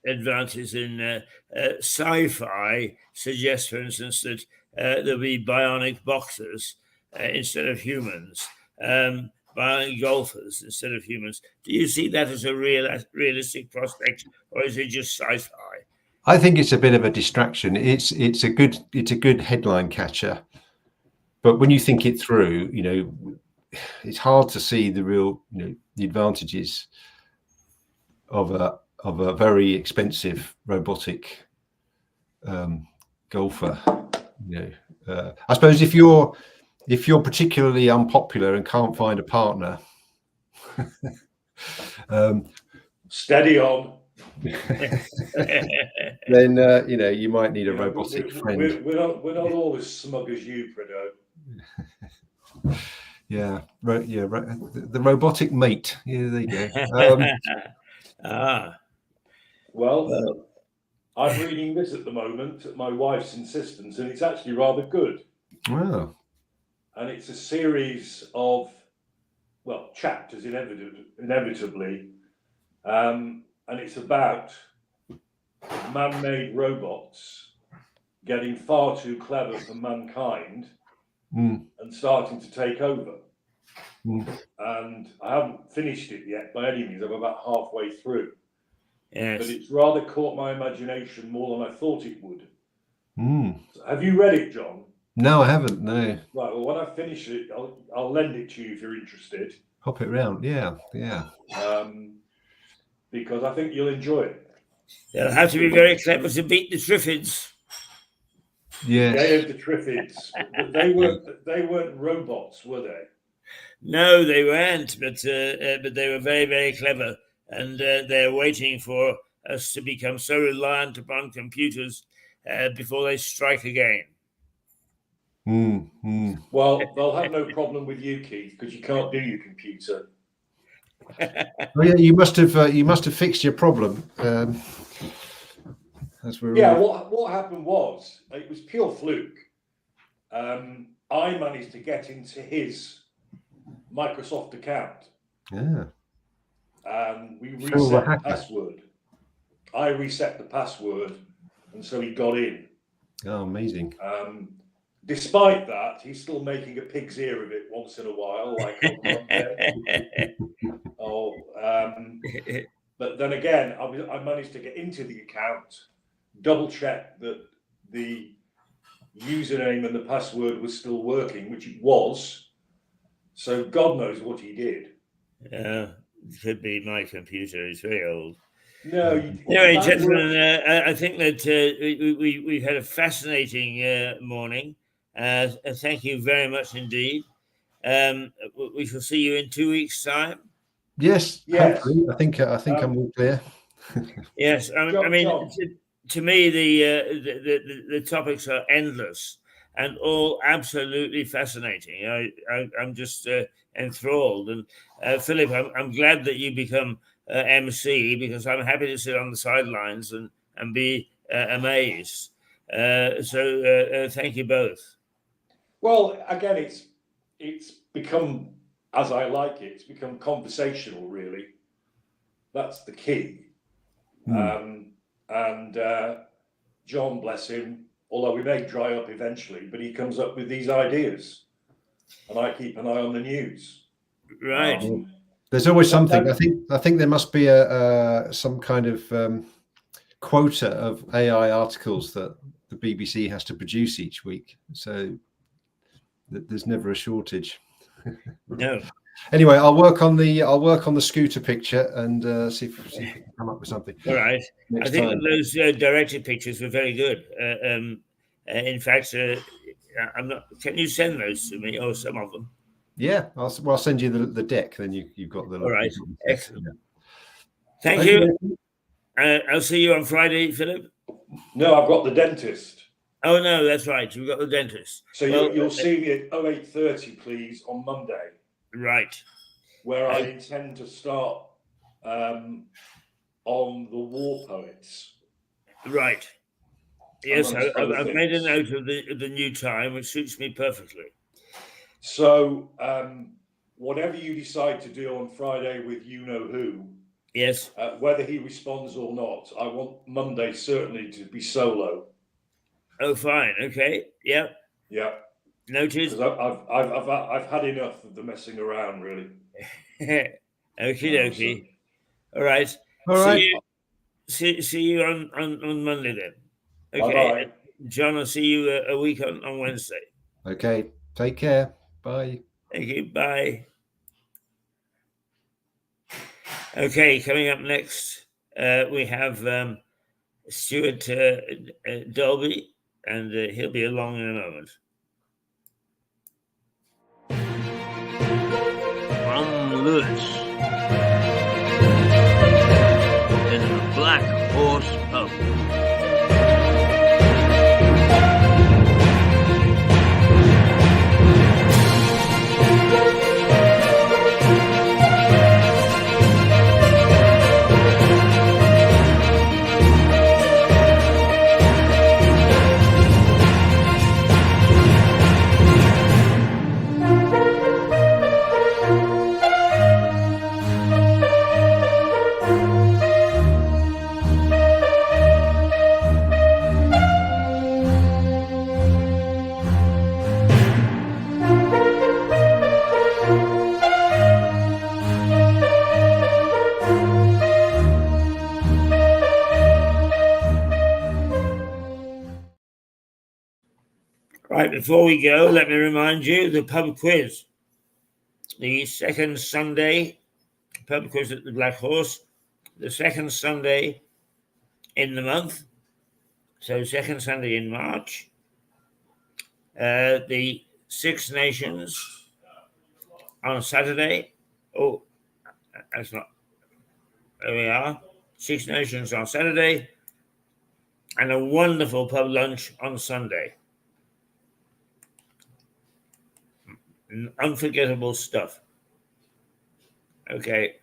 advances in sci-fi? Suggest, for instance, that there'll be bionic boxers instead of humans, bionic golfers instead of humans. Do you see that as a realistic prospect, or is it just sci-fi? I think it's a bit of a distraction. It's a good headline catcher, but when you think it through, it's hard to see the real the advantages of a very expensive robotic golfer. I suppose if you're particularly unpopular and can't find a partner, steady on. Then you might need a robotic friend. We're not all as smug as you, Prido. Yeah, right. Yeah, right. The robotic mate. Yeah, there you go. Well, I'm reading this at the moment at my wife's insistence, and it's actually rather good. Wow. And it's a series of, chapters inevitably, and it's about man-made robots getting far too clever for mankind and starting to take over. And I haven't finished it yet by any means. I'm about halfway through. Yes. But it's rather caught my imagination more than I thought it would. Have you read it, John? No, I haven't. No. Right. Well, when I finish it, I'll lend it to you if you're interested. Pop it round. Yeah. Because I think you'll enjoy it. They'll have to be very clever to beat the Triffids. Yes. They are the Triffids. They weren't robots, were they? No, they weren't. But they were very, very clever, and they're waiting for us to become so reliant upon computers before they strike again. Well, they'll have no problem with you, Keith, because you can't do your computer. Oh yeah, you must have fixed your problem. What happened was it was pure fluke. I managed to get into his Microsoft account. Yeah. And we Phil the reset the hacker. password. I reset the password, and so he got in. Oh, amazing. Despite that, he's still making a pig's ear of it once in a while, like on Monday. But then again, I managed to get into the account, double check that the username and the password was still working, which it was. So God knows what he did. It could be my computer. It's very old. No. Anyway, gentlemen, I think that we've had a fascinating morning. Thank you very much indeed. We shall see you in 2 weeks' time. Yes. Hopefully. I think I'm all clear. Yes, I mean, to me, the topics are endless and all absolutely fascinating. I'm just enthralled. And Philip, I'm glad that you become MC, because I'm happy to sit on the sidelines and be amazed. So thank you both. Well, again, it's become, as I like it, it's become conversational, really. That's the key. And John, bless him, although we may dry up eventually, but he comes up with these ideas, and I keep an eye on the news. Right. There's always something. I think there must be some kind of quota of AI articles that the BBC has to produce each week, so there's never a shortage. No. Anyway, I'll work on the scooter picture and see if we can come up with something. All right. I think that those directed pictures were very good. In fact, I'm not. Can you send those to me, or some of them? Yeah, I'll send you the deck. Then you've got the. All right. Excellent. Yeah. Thank Okay. you. I'll see you on Friday, Philip. No, I've got the dentist. Oh no, that's right. You've got the dentist. So you'll see me at 08:30, please, on Monday. Right. Where I intend to start on the war poets. Right. Yes, I've made a note of the new time, which suits me perfectly. So whatever you decide to do on Friday with you know who, yes, whether he responds or not, I want Monday certainly to be solo. Oh, fine. Okay. Yeah. Yeah. Noted. Because I've had enough of the messing around, really. Okie dokie. All right. All right. See you on Monday then. Okay. Bye-bye. John, I'll see you a week on Wednesday. Okay. Take care. Bye. Thank you. Bye. Okay. Coming up next, we have Stuart Dolby, and he'll be along in a moment. From Lewis in the Black Horse Pub. Right, before we go, let me remind you the pub quiz. The second Sunday, pub quiz at the Black Horse, the second Sunday in the month, so second Sunday in March. The Six Nations on Saturday. Oh, that's not. There we are. Six Nations on Saturday, and a wonderful pub lunch on Sunday. Unforgettable stuff. Okay.